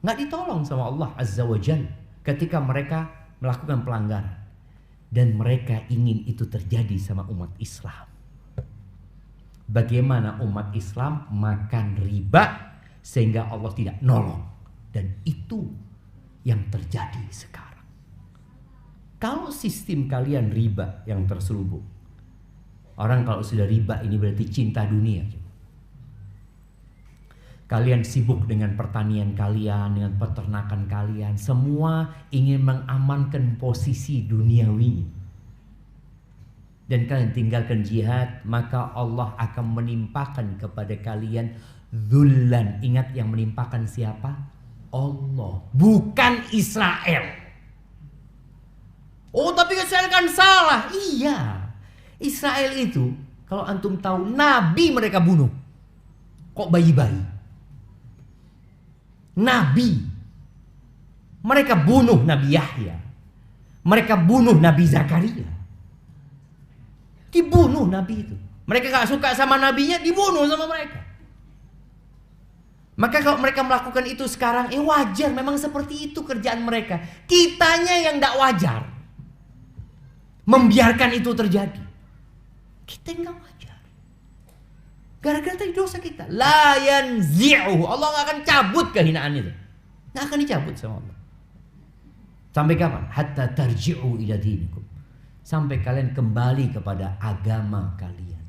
Nggak ditolong sama Allah Azza wa Jalla ketika mereka melakukan pelanggaran. Dan mereka ingin itu terjadi sama umat Islam. Bagaimana umat Islam makan riba sehingga Allah tidak nolong. Dan itu yang terjadi sekarang. Kalau sistem kalian riba yang terselubung, orang kalau sudah riba ini berarti cinta dunia. Kalian sibuk dengan pertanian kalian, dengan peternakan kalian, semua ingin mengamankan posisi duniawi. Dan kalian tinggalkan jihad, maka Allah akan menimpakan kepada kalian dzullan. Ingat, yang menimpakan siapa? Allah, bukan Israel. Oh, tapi Israel kan salah. Iya, Israel itu kalau antum tahu, nabi mereka bunuh. Kok bayi-bayi? Nabi. Mereka bunuh Nabi Yahya. Mereka bunuh Nabi Zakaria. Dibunuh Nabi itu. Mereka gak suka sama nabinya, dibunuh sama mereka. Maka kalau mereka melakukan itu sekarang, wajar, memang seperti itu kerjaan mereka. Kitanya yang gak wajar membiarkan itu terjadi. Kita yang gak wajar. Gara-gara tadi dosa kita. La yanzi'uhu. Allah gak akan cabut kehinaan itu. Gak akan dicabut sama Allah. Sampai kapan? Hatta tarji'u ila dinikum. Sampai kalian kembali kepada agama kalian.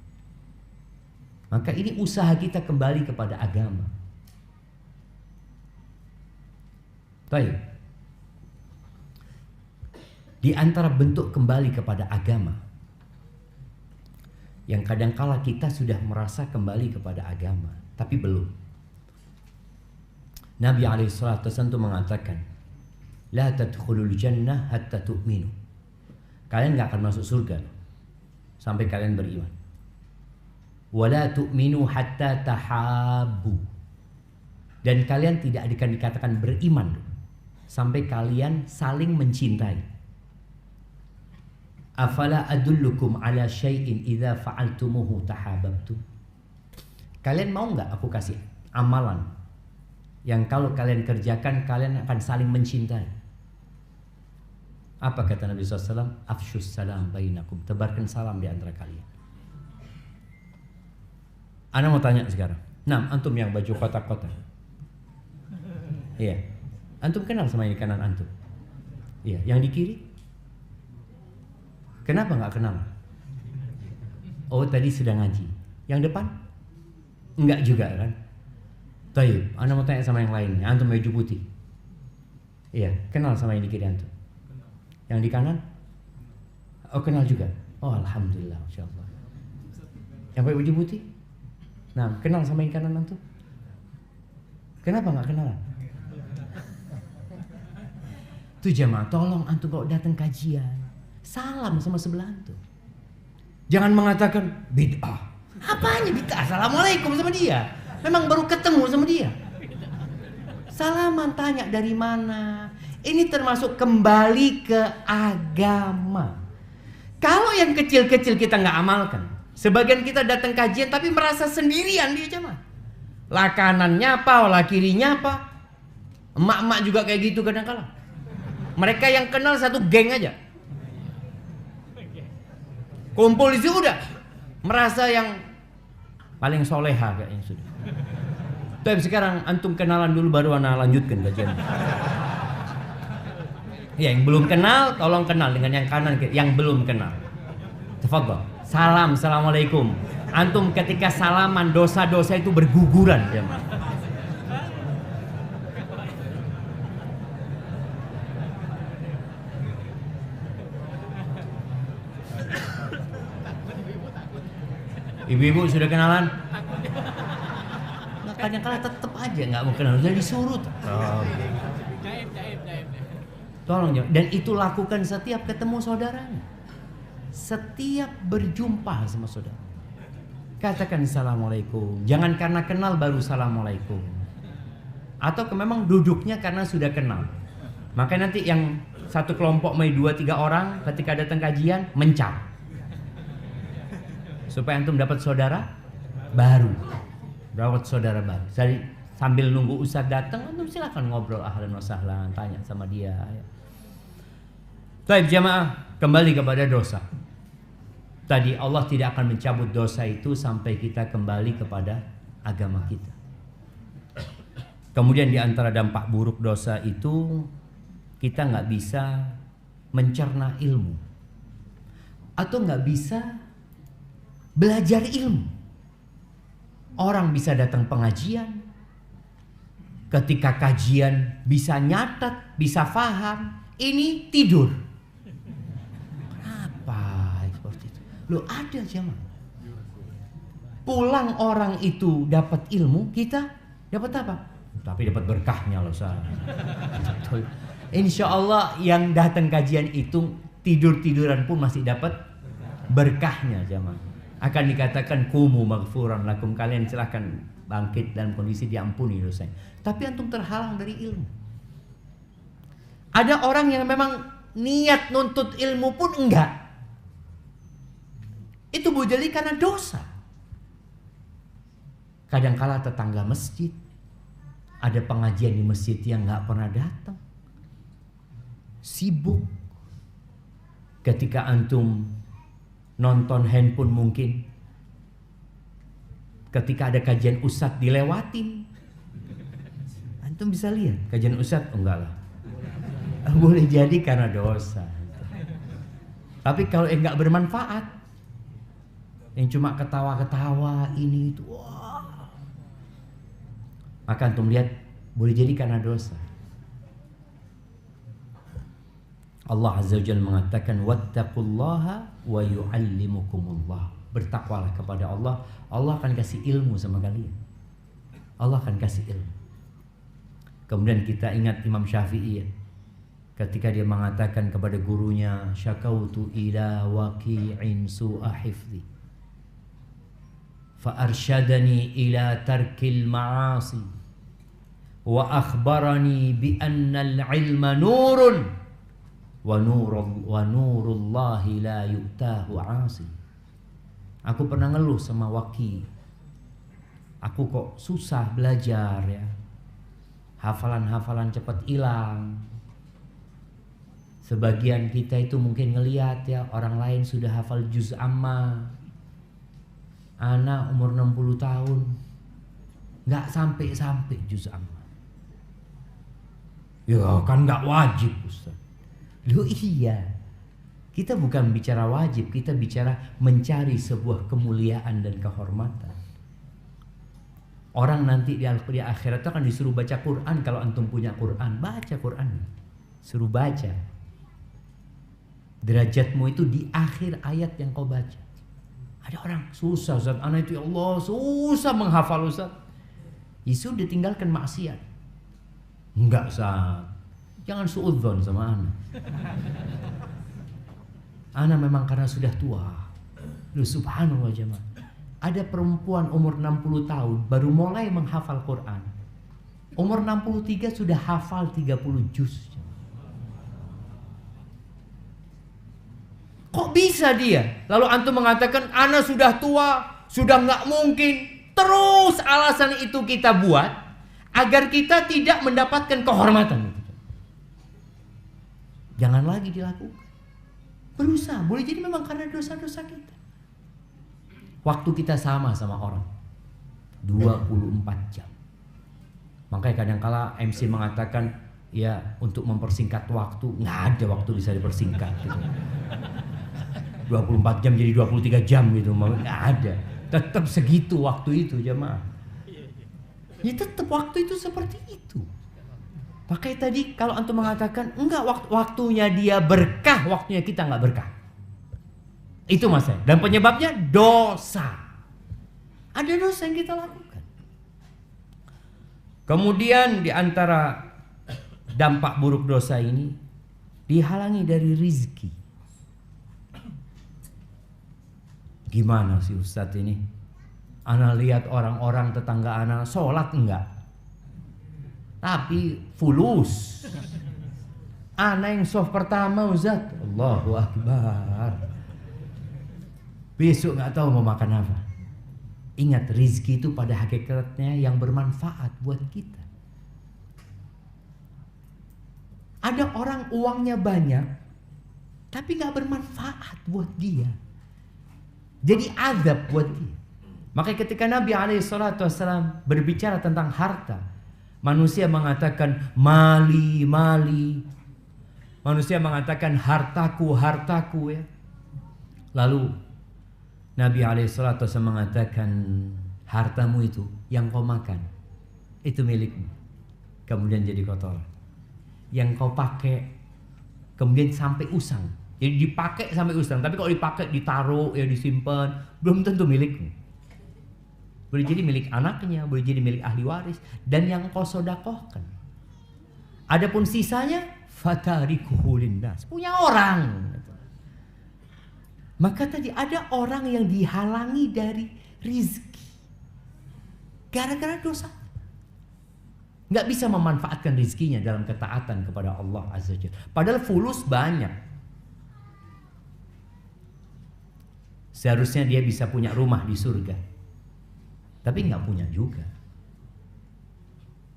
Maka ini usaha kita kembali kepada agama. Baik. Di antara bentuk kembali kepada agama, yang kadangkala kita sudah merasa kembali kepada agama, tapi belum. Nabi SAW mengatakan, La tadkhulul jannah hatta tu'minu. Kalian gak akan masuk surga sampai kalian beriman. Wala tu'minu hatta tahabbu. Dan kalian tidak akan dikatakan beriman sampai kalian saling mencintai. Afala adullukum ala syai'in idza fa'altumuhu tahabbtum. Kalian mau gak aku kasih amalan yang kalau kalian kerjakan kalian akan saling mencintai? Apa kata Nabi SAW? Afshus salam bainakum. Tebarkan salam di antara kalian. Ana mau tanya sekarang. Nah, antum yang baju kotak-kotak. Iya. Antum kenal sama yang di kanan antum? Iya. Yang di kiri? Kenapa nggak kenal? Oh, tadi sudah ngaji. Yang depan? Enggak juga kan? Taib. Ana mau tanya sama yang lain. Antum baju putih. Iya. Kenal sama yang di kiri antum? Yang di kanan? Oh, kenal juga. Oh, alhamdulillah, masya Allah. Yang pakai baju putih? Nah, kenal sama yang kanan antum? Kenapa nggak kenalan? Tuh jamaah, tolong antum kalau datang kajian, salam sama sebelah antum. Jangan mengatakan bid'ah. Apanya bid'ah? Assalamualaikum sama dia. Memang baru ketemu sama dia. Salaman, tanya dari mana. Ini termasuk kembali ke agama. Kalau yang kecil-kecil kita nggak amalkan, sebagian kita datang kajian tapi merasa sendirian dia jemaah. Lah kanannya apa, lah kirinya apa. Emak-emak juga kayak gitu kadang-kala. Mereka yang kenal satu geng aja. Kumpul di situ udah merasa yang paling soleha kayaknya sudah. Tapi sekarang antum kenalan dulu baru ana lanjutkan kajian. Ya, yang belum kenal tolong kenal dengan yang kanan, yang belum kenal. Tafadhol. Salam, assalamualaikum. Antum ketika salaman dosa-dosa itu berguguran jemaah. Ibu-ibu sudah kenalan? Nah, kadang-kadang tetap aja nggak mau kenal, jadi disuruh. Tolong ya. Dan itu lakukan setiap ketemu saudaranya, setiap berjumpa sama saudara. Katakan assalamualaikum. Jangan karena kenal baru assalamualaikum. Atau memang duduknya karena sudah kenal. Maka nanti yang satu kelompok mai 2-3 orang ketika datang kajian mencap. Supaya antum dapat saudara baru. Dapat saudara baru. Jadi sambil nunggu ustaz datang, antum silakan ngobrol ahlan wa sahlan, tanya sama dia. Baik jamaah, kembali kepada dosa. Tadi Allah tidak akan mencabut dosa itu sampai kita kembali kepada agama kita. Kemudian di antara dampak buruk dosa itu, kita nggak bisa mencerna ilmu, atau nggak bisa belajar ilmu. Orang bisa datang pengajian, ketika kajian bisa nyatet, bisa faham, ini tidur. Kenapa seperti itu? Loh ada jemaah. Pulang orang itu dapat ilmu, kita dapat apa? Tapi dapat berkahnya loh Ustaz. Insya Allah yang datang kajian itu tidur-tiduran pun masih dapat berkahnya jemaah. Akan dikatakan kumu maghfuran lakum, kalian silahkan bangkit dalam kondisi diampuni dosanya. Tapi antum terhalang dari ilmu. Ada orang yang memang niat nuntut ilmu pun enggak. Itu boleh jadi karena dosa. Kadangkala tetangga masjid, ada pengajian di masjid yang enggak pernah datang, sibuk. Ketika antum nonton handphone mungkin, ketika ada kajian ustadz dilewatin, antum bisa lihat kajian ustadz, oh, enggak lah, boleh jadi karena dosa. Tapi kalau enggak bermanfaat, yang cuma ketawa-ketawa ini itu, wah, maka antum lihat boleh jadi karena dosa. Allah Azza wa Jalla mengatakan wattaqullaha wa yu'allimukumullah. Bertakwalah kepada Allah, Allah akan kasih ilmu sama kalian. Allah akan kasih ilmu. Kemudian kita ingat Imam Syafi'i ketika dia mengatakan kepada gurunya, syakautu ila waqi'in su'a hifzi fa arsyadani ila tarkil ma'asi wa akhbarani bi anna al-ilma nurun wa nurullahi la yu'tahu 'asi. Aku pernah ngeluh sama Waki, aku kok susah belajar ya, hafalan-hafalan cepat hilang. Sebagian kita itu mungkin ngelihat ya, orang lain sudah hafal juz amma, anak umur 60 tahun nggak sampai juz amma. Ya kan nggak wajib Ustaz. Loh iya, kita bukan bicara wajib, kita bicara mencari sebuah kemuliaan dan kehormatan. Orang nanti di akhirat itu akan disuruh baca Quran. Kalau antum punya Quran, baca Quran, suruh baca. Derajatmu itu di akhir ayat yang kau baca. Ada orang susah Ustaz, anak itu ya Allah susah menghafal Ustaz. Ya sudah, tinggalkan maksiat. Enggak Ustaz, jangan suudzon sama anak. Anak memang karena sudah tua. Lu subhanallah jemaah. Ada perempuan umur 60 tahun baru mulai menghafal Quran. Umur 63 sudah hafal 30 juz. Kok bisa dia? Lalu antum mengatakan anak sudah tua, sudah nggak mungkin. Terus alasan itu kita buat agar kita tidak mendapatkan kehormatan. Jangan lagi dilakukan. Berusaha, boleh jadi memang karena dosa-dosa kita. Waktu kita sama orang 24 jam. Makanya kadang-kala MC mengatakan ya untuk mempersingkat waktu, nggak ada waktu bisa dipersingkat gitu. 24 jam jadi 23 jam gitu, nggak ada. Tetap segitu waktu itu jemaah. Ya tetap waktu itu seperti itu. Pakai tadi kalau antum mengatakan enggak, waktunya dia berkah, waktunya kita enggak berkah. Itu masalah. Dan penyebabnya dosa. Ada dosa yang kita lakukan. Kemudian di antara dampak buruk dosa ini dihalangi dari rizki. Gimana sih Ustadz ini? Ana lihat orang-orang tetangga ana sholat enggak, tapi fulus. Ana yang soft pertama Ustadz, Allahu Akbar. Besok nggak tahu mau makan apa. Ingat, rizki itu pada hakikatnya yang bermanfaat buat kita. Ada orang uangnya banyak, tapi nggak bermanfaat buat dia. Jadi azab buat dia. Makanya ketika Nabi SAW berbicara tentang harta, manusia mengatakan mali, mali. Manusia mengatakan hartaku, hartaku ya. Lalu Nabi SAW mengatakan hartamu itu yang kau makan itu milikmu, kemudian jadi kotoran. Yang kau pakai kemudian sampai usang. Jadi dipakai sampai usang, tapi kalau dipakai ditaruh ya disimpan, belum tentu milikmu. Boleh jadi milik anaknya, boleh jadi milik ahli waris, dan yang kau sodakohkan. Adapun sisanya fatarikuhu linnas, punya orang. Maka tadi ada orang yang dihalangi dari rizki gara-gara dosa. Nggak bisa memanfaatkan rizkinya dalam ketaatan kepada Allah Azza wa Jalla. Padahal fulus banyak. Seharusnya dia bisa punya rumah di surga, tapi nggak punya juga.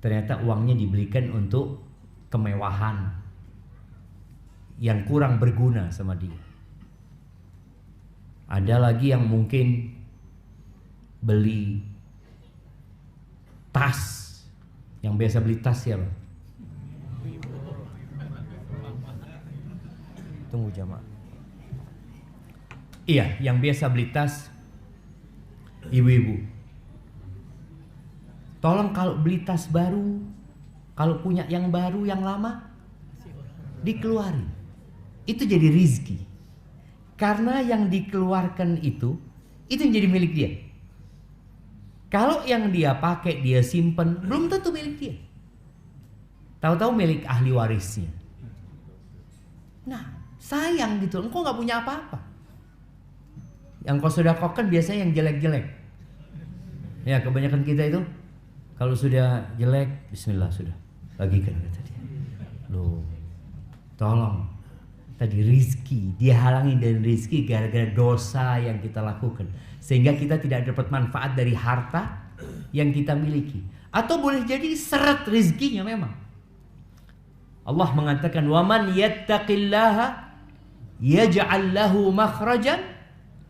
Ternyata uangnya dibelikan untuk kemewahan yang kurang berguna sama dia. Ada lagi yang mungkin beli tas, yang biasa beli tas siapa? Tunggu jamaah. Iya, yang biasa beli tas ibu-ibu. Tolong kalau beli tas baru, kalau punya yang baru, yang lama dikeluarin. Itu jadi rizki. Karena yang dikeluarkan itu yang jadi milik dia. Kalau yang dia pakai, dia simpen, belum tentu milik dia. Tahu-tahu milik ahli warisnya. Nah, sayang gitu, engkau gak punya apa-apa. Yang kau sedekahkan biasanya yang jelek-jelek. Ya, kebanyakan kita itu kalau sudah jelek, bismillah sudah, bagikan kata dia. Loh, tolong. Tadi rizki, dia halangi dari rizki gara-gara dosa yang kita lakukan, sehingga kita tidak dapat manfaat dari harta yang kita miliki. Atau boleh jadi seret rizkinya memang. Allah mengatakan, "Waman yattaqillaha yaj'al lahu makhrajan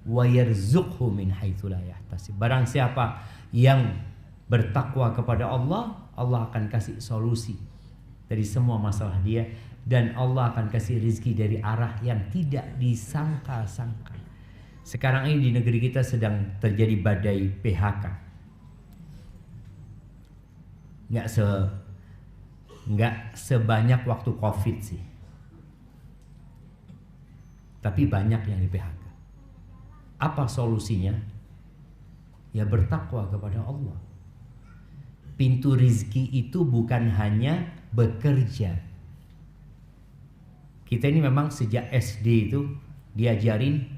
wa yarzuqhu min haitsu la yahtasib." Barang siapa yang bertakwa kepada Allah, Allah akan kasih solusi dari semua masalah dia. Dan Allah akan kasih rizki dari arah yang tidak disangka-sangka. Sekarang ini di negeri kita sedang terjadi badai PHK. Nggak sebanyak waktu COVID sih. Tapi banyak yang di PHK. Apa solusinya? Ya bertakwa kepada Allah. Pintu rizki itu bukan hanya bekerja. Kita ini memang sejak SD itu diajarin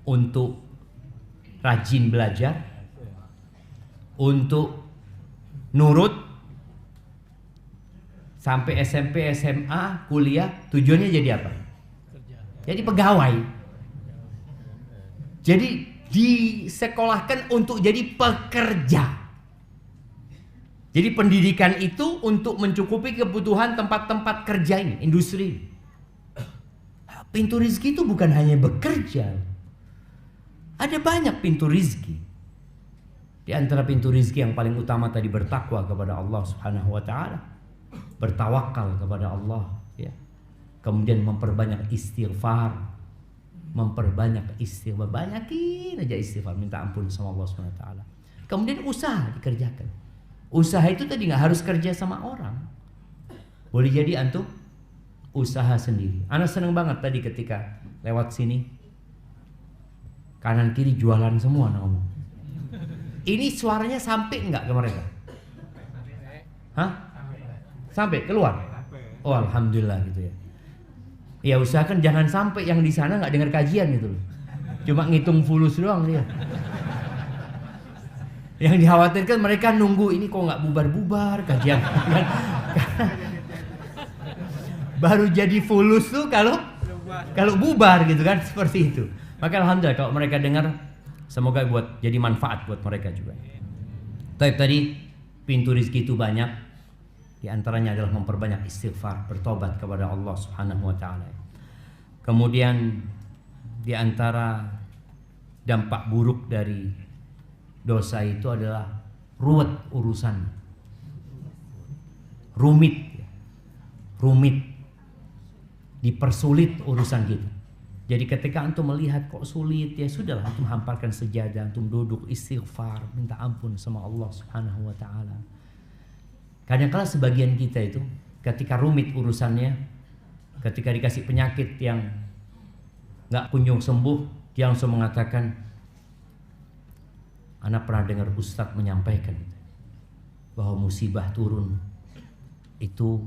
untuk rajin belajar, untuk nurut, sampai SMP, SMA, kuliah, tujuannya jadi apa? Jadi pegawai. Jadi disekolahkan untuk jadi pekerja. Jadi pendidikan itu untuk mencukupi kebutuhan tempat-tempat kerja ini, industri. Pintu rizki itu bukan hanya bekerja. Ada banyak pintu rizki. Di antara pintu rizki yang paling utama tadi bertakwa kepada Allah Subhanahu wa taala. Bertawakal kepada Allah, ya. Kemudian memperbanyak istighfar. memperbanyak istighfar, banyakin aja istighfar, minta ampun sama Allah Subhanahu wa taala. Kemudian usaha dikerjakan. Usaha itu tadi nggak harus kerja sama orang. Boleh jadi antum usaha sendiri. Ana seneng banget tadi ketika lewat sini, kanan kiri jualan semua ngomong. Ini suaranya sampai nggak ke mereka? Hah? Sampai keluar? Oh alhamdulillah gitu ya. Ya usahakan jangan sampai yang di sana nggak dengar kajian gitu loh. Cuma ngitung fulus doang dia. Yang dikhawatirkan mereka nunggu ini kok nggak bubar-bubar kajian. Baru jadi fulus tuh kalau bubar gitu kan, seperti itu. Maka alhamdulillah kalau mereka dengar, semoga buat jadi manfaat buat mereka juga. Tadi pintu rezeki itu banyak. Di antaranya adalah memperbanyak istighfar, bertobat kepada Allah Subhanahu wa taala. Kemudian di antara dampak buruk dari dosa itu adalah ruwet urusan. Rumit. Dipersulit urusan kita. Jadi ketika antum melihat kok sulit, ya sudahlah antum hamparkan sejadah, antum duduk istighfar, minta ampun sama Allah Subhanahu wa taala. Kadang-kala sebagian kita itu ketika rumit urusannya, ketika dikasih penyakit yang nggak kunjung sembuh, dia langsung mengatakan, ana pernah dengar Ustadz menyampaikan bahwa musibah turun itu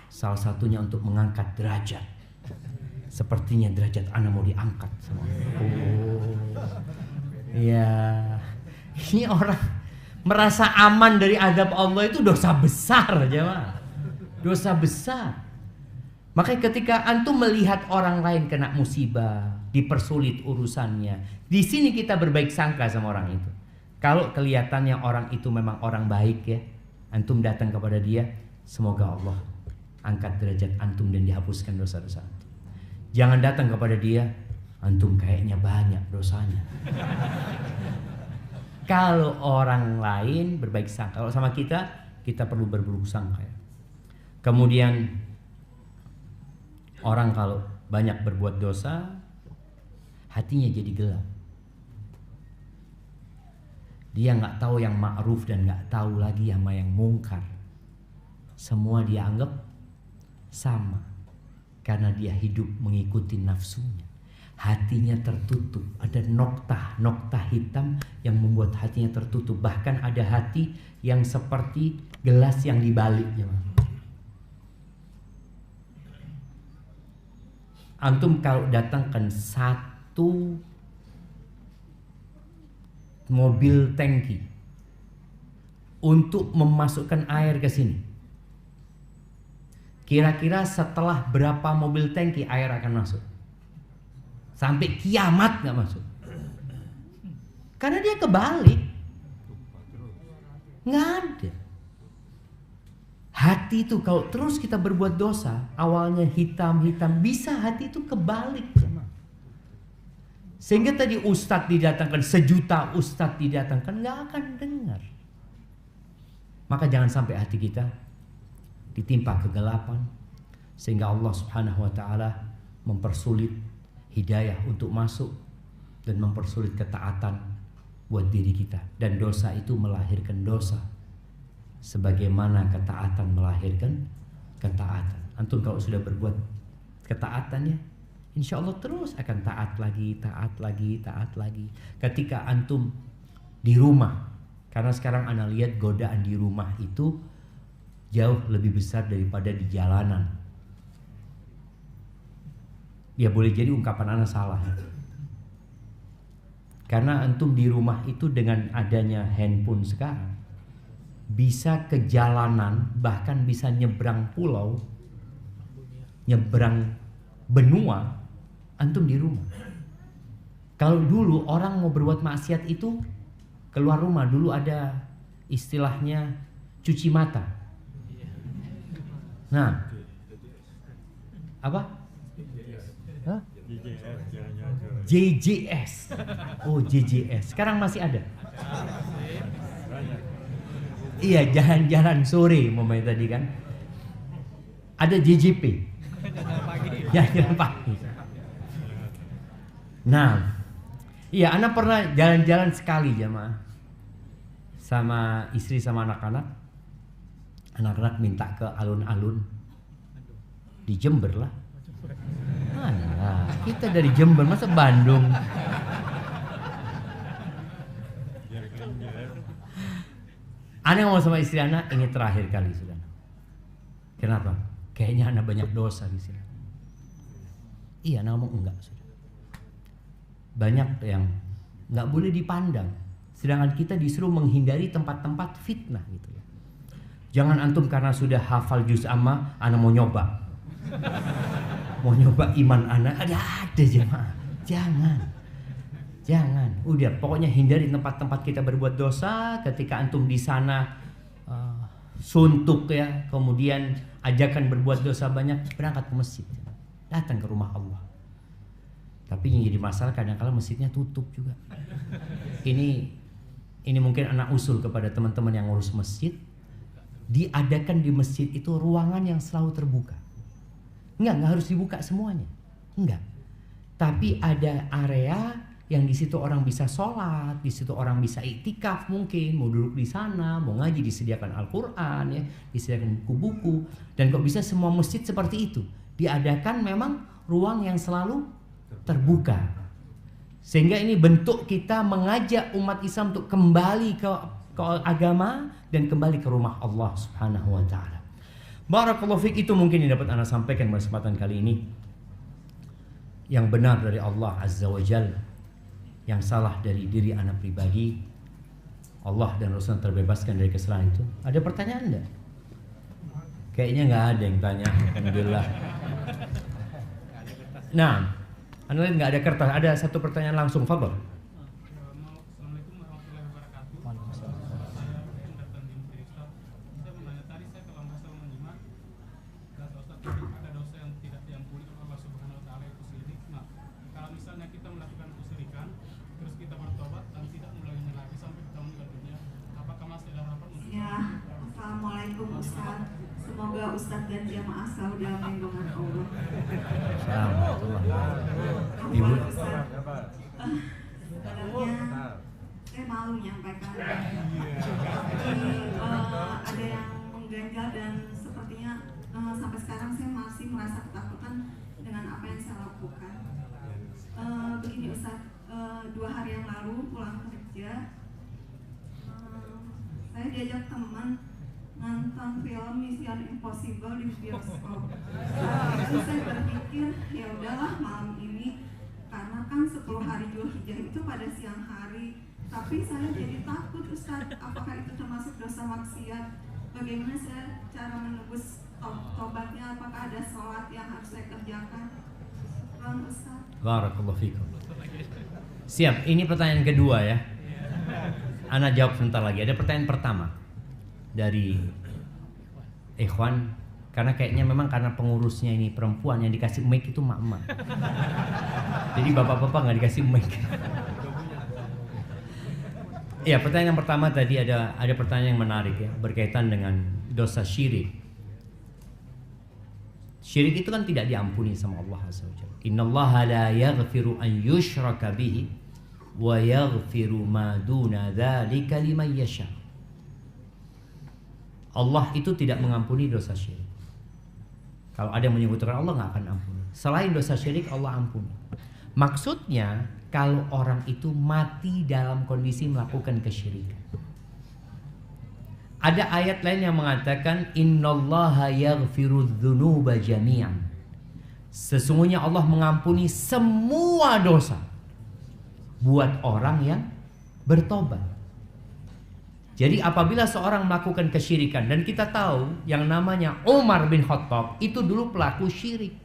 salah satunya untuk mengangkat derajat. Sepertinya derajat ana mau diangkat sama Allah. Oh, ya, ini orang merasa aman dari azab Allah itu dosa besar, jemaah. Dosa besar. Makanya ketika antum melihat orang lain kena musibah, dipersulit urusannya, di sini kita berbaik sangka sama orang itu. Kalau kelihatannya orang itu memang orang baik ya, antum datang kepada dia, semoga Allah angkat derajat antum dan dihapuskan dosa-dosa antum. Jangan datang kepada dia, antum kayaknya banyak dosanya. Kalau orang lain berbaik sangka, kalau sama kita perlu berburuk sangka. Kemudian orang kalau banyak berbuat dosa, hatinya jadi gelap. Dia nggak tahu yang ma'ruf dan nggak tahu lagi sama yang mungkar. Semua dia anggap sama, karena dia hidup mengikuti nafsunya. Hatinya tertutup, ada nokta hitam yang membuat hatinya tertutup. Bahkan ada hati yang seperti gelas yang dibalik. Antum kalau datangkan satu mobil tangki untuk memasukkan air ke sini, kira-kira setelah berapa mobil tangki air akan masuk? Sampai kiamat gak masuk. Karena dia kebalik. Nggak ada. Hati itu kalau terus kita berbuat dosa, awalnya hitam-hitam, bisa hati itu kebalik. Sehingga tadi ustadz didatangkan, sejuta ustadz didatangkan, nggak akan dengar. Maka jangan sampai hati kita ditimpa kegelapan, sehingga Allah Subhanahu wa taala mempersulit hidayah untuk masuk dan mempersulit ketaatan buat diri kita. Dan dosa itu melahirkan dosa, sebagaimana ketaatan melahirkan ketaatan. Antum kalau sudah berbuat ketaatannya, insya Allah terus akan taat lagi. Ketika antum di rumah, karena sekarang ana lihat godaan di rumah itu jauh lebih besar daripada di jalanan. Ya boleh jadi ungkapan ana salah. Karena antum di rumah itu dengan adanya handphone sekarang bisa ke jalanan, bahkan bisa nyebrang pulau, nyebrang benua, antum di rumah. Kalau dulu orang mau berbuat maksiat itu keluar rumah, dulu ada istilahnya cuci mata. Nah, apa? Hah? JJS. Oh, JJS. Sekarang masih ada. Iya, jalan-jalan sore momennya tadi kan. Ada JJP. Jalan pagi. Nah, iya, anak pernah jalan-jalan sekali jamaah sama istri sama anak-anak. Anak-anak minta ke alun-alun di Jember lah. Mana? Kita dari Jember, masa Bandung? Anak ngomong sama istri anak, ini terakhir kali sudah. Kenapa? Kayaknya anak banyak dosa di sini. Iya, anak ngomong enggak sudah. Banyak yang nggak boleh dipandang, sedangkan kita disuruh menghindari tempat-tempat fitnah gitu ya. Jangan antum karena sudah hafal juz amma, anak mau nyoba iman anak, ada jemaah. Jangan, udah pokoknya hindari tempat-tempat kita berbuat dosa. Ketika antum di sana suntuk ya, kemudian ajakan berbuat dosa banyak, berangkat ke masjid, datang ke rumah Allah. Tapi yang jadi masalah kadang-kala masjidnya tutup juga. Ini mungkin anak usul kepada teman-teman yang ngurus masjid, diadakan di masjid itu ruangan yang selalu terbuka. Enggak harus dibuka semuanya, enggak. Tapi ada area yang di situ orang bisa sholat, di situ orang bisa iktikaf, mungkin mau duduk di sana, mau ngaji, disediakan Al-Quran ya, disediakan buku-buku. Dan kok bisa semua masjid seperti itu diadakan memang ruang yang selalu terbuka, sehingga ini bentuk kita mengajak umat Islam untuk kembali ke agama dan kembali ke rumah Allah Subhanahu wa taala. Barakallahu fiik, itu mungkin yang dapat Anda sampaikan pada kesempatan kali ini. Yang benar dari Allah Azza wa Jalla, yang salah dari diri anak pribadi. Allah dan Rasul terbebaskan dari kesalahan itu. Ada pertanyaan enggak? Kayaknya nggak ada yang tanya. Alhamdulillah. Nah, Anda lihat nggak ada kertas? Ada satu pertanyaan langsung, fadhol. Assalamualaikum warahmatullahi wabarakatuh. Saya datang di Ustaz. Saya menanya tadi, saya kalau nggak salah menyimak, kata Ustaz ada dosa yang tidak diampuni oleh Allah Subhanahu Wa Taala, itu syirik. Nah, kalau misalnya kita melakukan kesyirikan, terus kita bertobat dan tidak mengulanginya lagi sampai kita meninggal dunia, apakah masih ada harapan untuk? Ya, Assalamualaikum Ustaz. Semoga Ustaz dan jamaah selalu dalam lindungan Allah. Ibu. Ustaz, sebenarnya saya malu menyampaikan. Ada yang mengganjal dan sepertinya sampai sekarang saya masih merasa ketakutan dengan apa yang saya lakukan. Begini Ustaz, 2 hari yang lalu pulang kerja, saya diajak teman nonton film Mission Impossible di bioskop. Lalu saya berpikir, ya udahlah malam ini, karena kan 10 hari Dzulhijjah itu pada siang hari. Tapi saya jadi takut Ustaz, apakah itu termasuk dosa maksiat? Bagaimana saya cara menebus tobatnya? Apakah ada sholat yang harus saya kerjakan? Bang Ustaz. Barakallahu fikum. Siap, ini pertanyaan kedua ya. Ana jawab sebentar lagi. Ada pertanyaan pertama dari ikhwan, karena kayaknya memang karena pengurusnya ini perempuan, yang dikasih mic itu mak-mak. Jadi bapak-bapak nggak dikasih mic. Ya, pertanyaan yang pertama tadi ada pertanyaan yang menarik ya, berkaitan dengan dosa syirik. Syirik itu kan tidak diampuni sama Allah Azza wa Jalla. Innallaha la yaghfiru an yushraka bihi wa yaghfiru ma duna dzalika liman yasha. Allah itu tidak mengampuni dosa syirik. Kalau ada yang menyebutkan Allah nggak akan ampuni. Selain dosa syirik Allah ampuni. Maksudnya kalau orang itu mati dalam kondisi melakukan kesyirikan. Ada ayat lain yang mengatakan innallaha yaghfiru dzunuba jami'an. Sesungguhnya Allah mengampuni semua dosa buat orang yang bertobat. Jadi apabila seorang melakukan kesyirikan, dan kita tahu yang namanya Umar bin Khattab itu dulu pelaku syirik.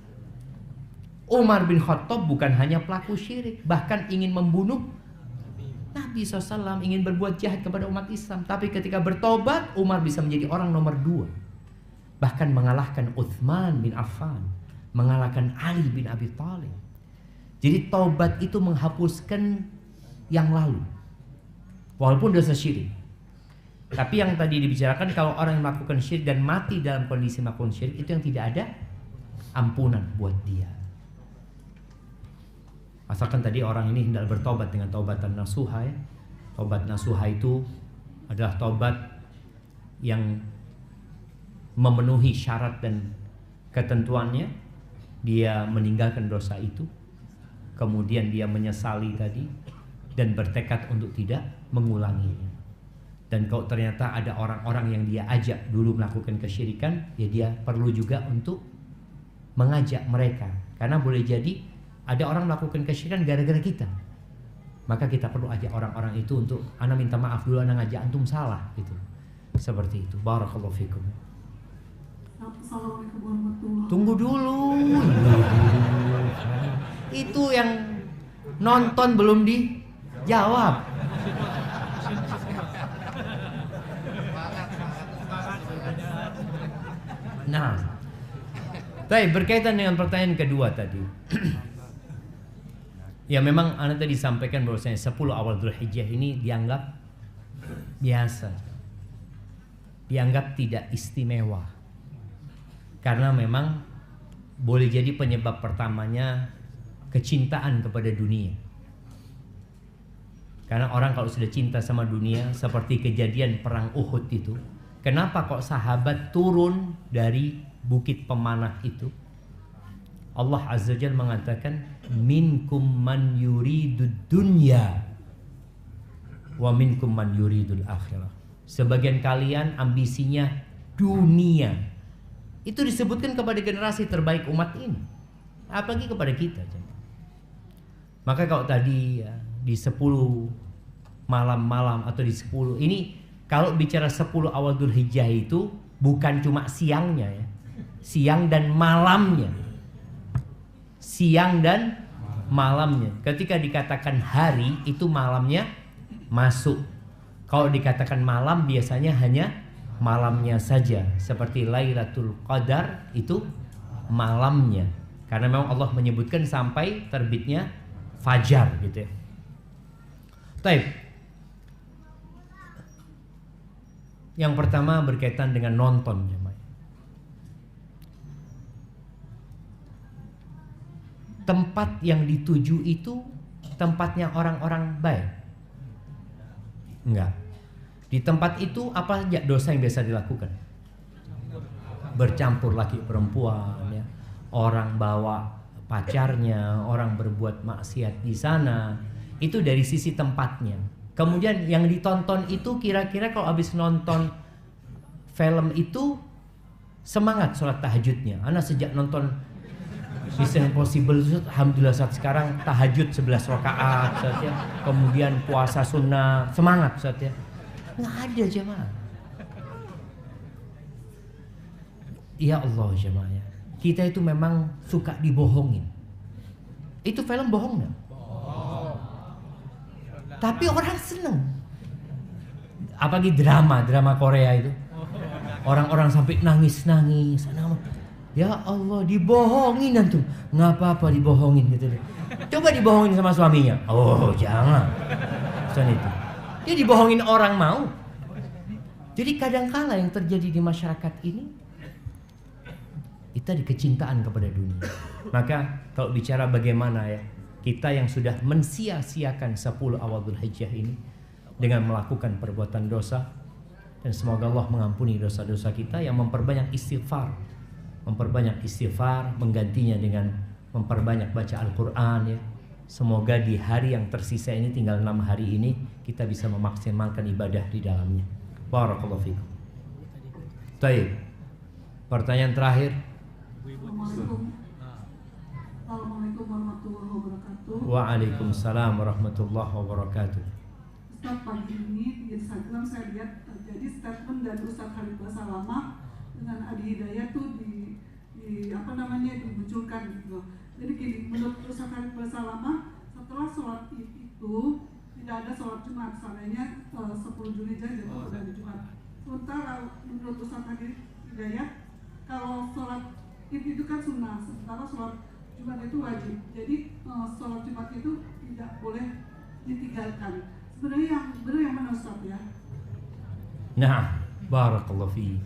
Umar bin Khattab bukan hanya pelaku syirik, bahkan ingin membunuh Nabi SAW, ingin berbuat jahat kepada umat Islam. Tapi ketika bertobat, Umar bisa menjadi orang nomor 2. Bahkan mengalahkan Uthman bin Affan, mengalahkan Ali bin Abi Thalib. Jadi taubat itu menghapuskan yang lalu, walaupun dosa syirik. Tapi yang tadi dibicarakan, kalau orang yang melakukan syirik dan mati dalam kondisi melakukan syirik, itu yang tidak ada ampunan buat dia. Asalkan tadi orang ini hendak bertobat dengan taubatan nasuha ya. Taubat nasuha itu adalah taubat yang memenuhi syarat dan ketentuannya. Dia meninggalkan dosa itu, kemudian dia menyesali tadi dan bertekad untuk tidak mengulanginya. Dan kalau ternyata ada orang-orang yang dia ajak dulu melakukan kesyirikan, ya dia perlu juga untuk mengajak mereka. Karena boleh jadi ada orang melakukan kesyirikan gara-gara kita. Maka kita perlu ajak orang-orang itu untuk, ana minta maaf dulu, ana ngajak antum salah gitu. Seperti itu. Barakallahu fikum. Assalamualaikum warahmatullahi. Tunggu dulu. Itu yang nonton belum dijawab. Nah, berkaitan dengan pertanyaan kedua tadi. Ya memang Anda tadi sampaikan bahwasanya 10 awal Dzulhijjah ini dianggap biasa. Dianggap tidak istimewa. Karena memang boleh jadi penyebab pertamanya kecintaan kepada dunia. Karena orang kalau sudah cinta sama dunia, seperti kejadian perang Uhud itu, kenapa kok sahabat turun dari bukit pemanah itu? Allah Azza wa Jalla mengatakan, minkum man yuridud dunya wa minkum man yuridul akhirah. Sebagian kalian ambisinya dunia. Itu disebutkan kepada generasi terbaik umat ini, apalagi kepada kita. Maka kalau tadi ya, di 10 malam-malam atau di 10 ini, kalau bicara 10 awal Dzulhijjah itu bukan cuma siangnya ya, siang dan malamnya. Siang dan malamnya. Ketika dikatakan hari, itu malamnya masuk. Kalau dikatakan malam, biasanya hanya malamnya saja. Seperti Lailatul Qadar, itu malamnya. Karena memang Allah menyebutkan sampai terbitnya fajar gitu ya. Taib. Yang pertama berkaitan dengan nonton jemaah. Tempat yang dituju itu tempatnya orang-orang baik? Enggak. Di tempat itu apa saja dosa yang biasa dilakukan? Bercampur laki perempuan ya. Orang bawa pacarnya, orang berbuat maksiat di sana. Itu dari sisi tempatnya. Kemudian yang ditonton itu kira-kira kalau habis nonton film itu semangat sholat tahajudnya. Ana sejak nonton Mission Impossible itu, alhamdulillah saat sekarang tahajud 11 rakaat saat ya. Kemudian puasa sunnah, semangat saat ya. Nggak ada jemaah. Ya Allah jemaah ya. Kita itu memang suka dibohongin. Itu film bohong nggak? Tapi orang seneng. Apalagi drama Korea itu. Orang-orang sampai nangis-nangis. Ya Allah, dibohongin antum. Nggak apa-apa dibohongin gitu deh. Coba dibohongin sama suaminya. Oh, jangan. Pesan itu. Dia dibohongin orang mau. Jadi kadangkala yang terjadi di masyarakat ini, kita kecintaan kepada dunia. Maka kalau bicara bagaimana ya, kita yang sudah mensia-siakan 10 awal Dzulhijjah ini dengan melakukan perbuatan dosa, dan semoga Allah mengampuni dosa-dosa kita, yang memperbanyak istighfar. Memperbanyak istighfar, menggantinya dengan memperbanyak baca Al-Quran ya. Semoga di hari yang tersisa ini, tinggal 6 hari ini, kita bisa memaksimalkan ibadah di dalamnya. Barakallahu fikum. Baik. Pertanyaan terakhir. Assalamualaikum warahmatullahi wabarakatuh. Waalaikumsalam warahmatullahi wabarakatuh. Ustaz, pagi ini di Instagram saya lihat jadi statement dari Ustaz Khalid Basalamah dengan Adi Hidayat tuh dimunculkan gitu. Jadi gini, menurut Ustaz Khalid Basalamah, setelah sholat Id itu tidak ada sholat Jumat, seandainya 10 Dzulhijjah jatuh pada hari Jumat. Sementara menurut Ustaz Khalid Hidayat, kalau sholat Id itu kan sunnah, sementara sholat Jumat itu wajib. Jadi sholat Jumat itu tidak boleh ditinggalkan. Sebenarnya yang benar yang mana Ustaz ya? Nah, barakallahu fi.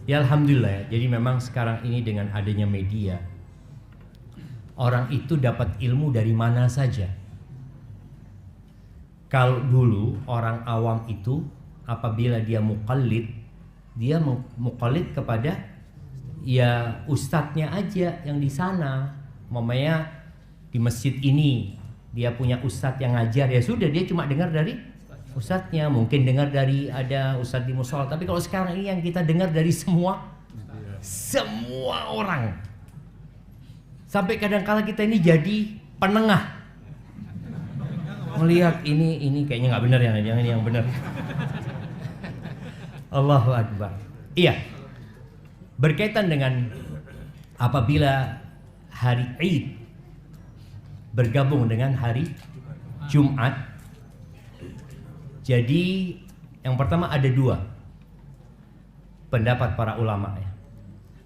Ya alhamdulillah ya. Jadi memang sekarang ini dengan adanya media, orang itu dapat ilmu dari mana saja. Kalau dulu orang awam itu apabila dia muqallid, dia muqallid kepada ya ustadznya aja yang di sana. Mamanya di masjid ini dia punya ustadz yang ngajar, ya sudah dia cuma dengar dari ustadznya, mungkin dengar dari ada ustadz di musola. Tapi kalau sekarang ini yang kita dengar dari semua orang. Sampai kadang-kala kita ini jadi penengah. Melihat ini kayaknya nggak benar, yang ini yang benar. Allahu Akbar. Iya. Berkaitan dengan apabila hari Id bergabung dengan hari Jumat. Jadi yang pertama ada dua pendapat para ulama ya.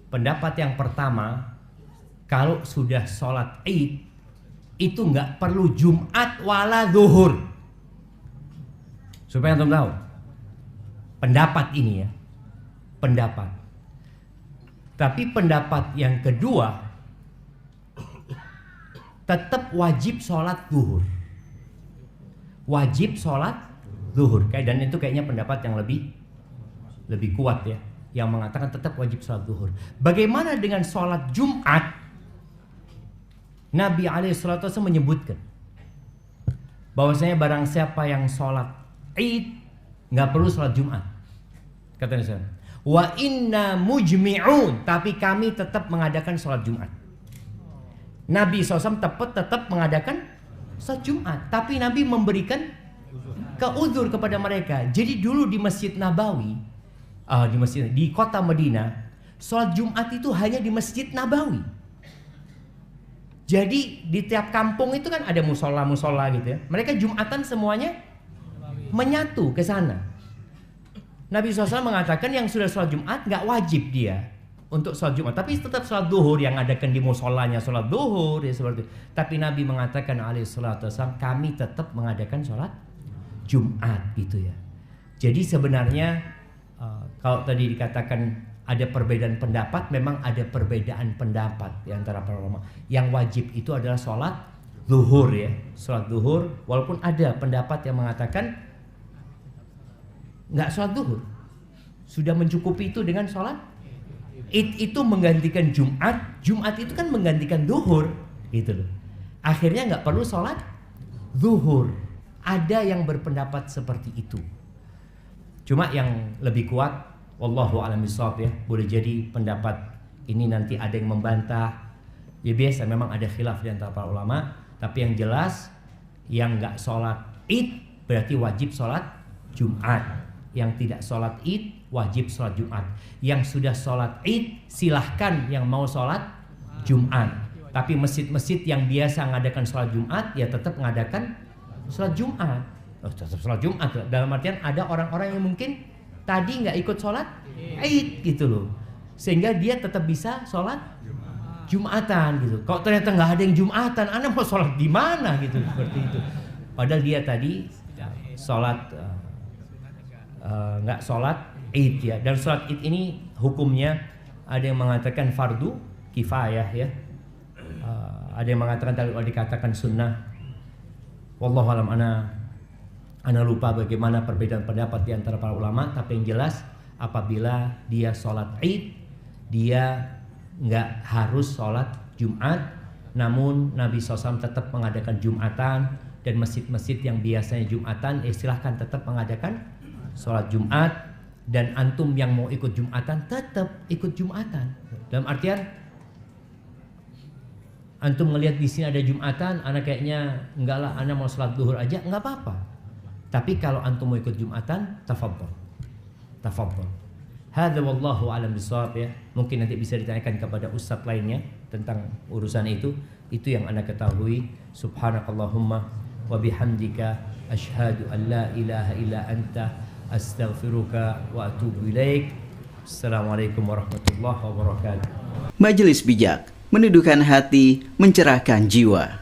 Pendapat yang pertama, kalau sudah sholat Id itu nggak perlu Jumat wala zuhur. Supaya antum tahu. Pendapat ini ya. Pendapat. Tapi pendapat yang kedua, tetap wajib sholat zuhur. Wajib sholat zuhur. Dan itu kayaknya pendapat yang lebih kuat ya, yang mengatakan tetap wajib sholat zuhur. Bagaimana dengan sholat Jumat? Nabi SAW menyebutkan bahwasanya barang siapa yang sholat Id nggak perlu sholat Jumat. Kata Nabi SAW, wa inna mujmi'un, tapi kami tetap mengadakan sholat Jumat. Nabi SAW tetap mengadakan sholat Jumat, tapi Nabi memberikan keuzur kepada mereka. Jadi dulu di Masjid Nabawi, di kota Madinah, sholat Jumat itu hanya di Masjid Nabawi. Jadi di tiap kampung itu kan ada musola gitu ya. Mereka Jumatan semuanya menyatu ke sana. Nabi SAW mengatakan yang sudah sholat Jumat nggak wajib dia untuk sholat Jumat, tapi tetap sholat duhur yang adakan di musolanya sholat duhur ya seperti itu. Tapi Nabi mengatakan alaihissalam, kami tetap mengadakan sholat Jumat gitu ya. Jadi sebenarnya kalau tadi dikatakan ada perbedaan pendapat, memang ada perbedaan pendapat di antara para ulama. Yang wajib itu adalah sholat zuhur ya, sholat zuhur. Walaupun ada pendapat yang mengatakan nggak sholat zuhur, sudah mencukupi itu dengan sholat Id. Itu menggantikan Jumat, Jumat itu kan menggantikan zuhur gitu loh. Akhirnya nggak perlu sholat zuhur. Ada yang berpendapat seperti itu. Cuma yang lebih kuat, wallahu a'lam bishawab ya, boleh jadi pendapat ini nanti ada yang membantah. Ya biasa, memang ada khilaf di antara para ulama. Tapi yang jelas, yang nggak sholat Id berarti wajib sholat Jumat. Yang tidak sholat Id wajib sholat Jumat. Yang sudah sholat Id silahkan yang mau sholat Jumat. Tapi masjid-masjid yang biasa mengadakan sholat Jumat ya tetap mengadakan sholat Jumat. Tetap sholat Jumat. Dalam artian ada orang-orang yang mungkin tadi nggak ikut sholat Id gitu loh, sehingga dia tetap bisa sholat Jumatan gitu. Kalau ternyata nggak ada yang Jumatan, Anda mau sholat di mana gitu, seperti itu. Padahal dia tadi sholat nggak sholat Id ya. Dan sholat Id ini hukumnya ada yang mengatakan fardu kifayah ya, ada yang mengatakan kalau dikatakan sunnah. Wallahu alam, ana lupa bagaimana perbedaan pendapat di antara para ulama. Tapi yang jelas apabila dia sholat Id, dia nggak harus sholat Jumat. Namun Nabi SAW tetap mengadakan Jumatan. Dan masjid-masjid yang biasanya Jumatan silahkan tetap mengadakan sholat Jumat. Dan antum yang mau ikut Jumatan tetap ikut Jumatan. Dalam artian antum ngelihat di sini ada Jumatan, ana kayaknya enggak lah, ana mau sholat duhur aja, nggak apa-apa. Tapi kalau antum mau ikut Jumatan, tafadhol. Hadza wallahu a'lam bishawab ya. Mungkin nanti bisa ditanyakan kepada ustaz lainnya tentang urusan itu. Itu yang Anda ketahui. Subhanakallahumma wa bihamdika asyhadu an la ilaha illa anta astaghfiruka wa atubu ilaik. Assalamualaikum warahmatullahi wabarakatuh. Majelis Bijak, meneduhkan hati, mencerahkan jiwa.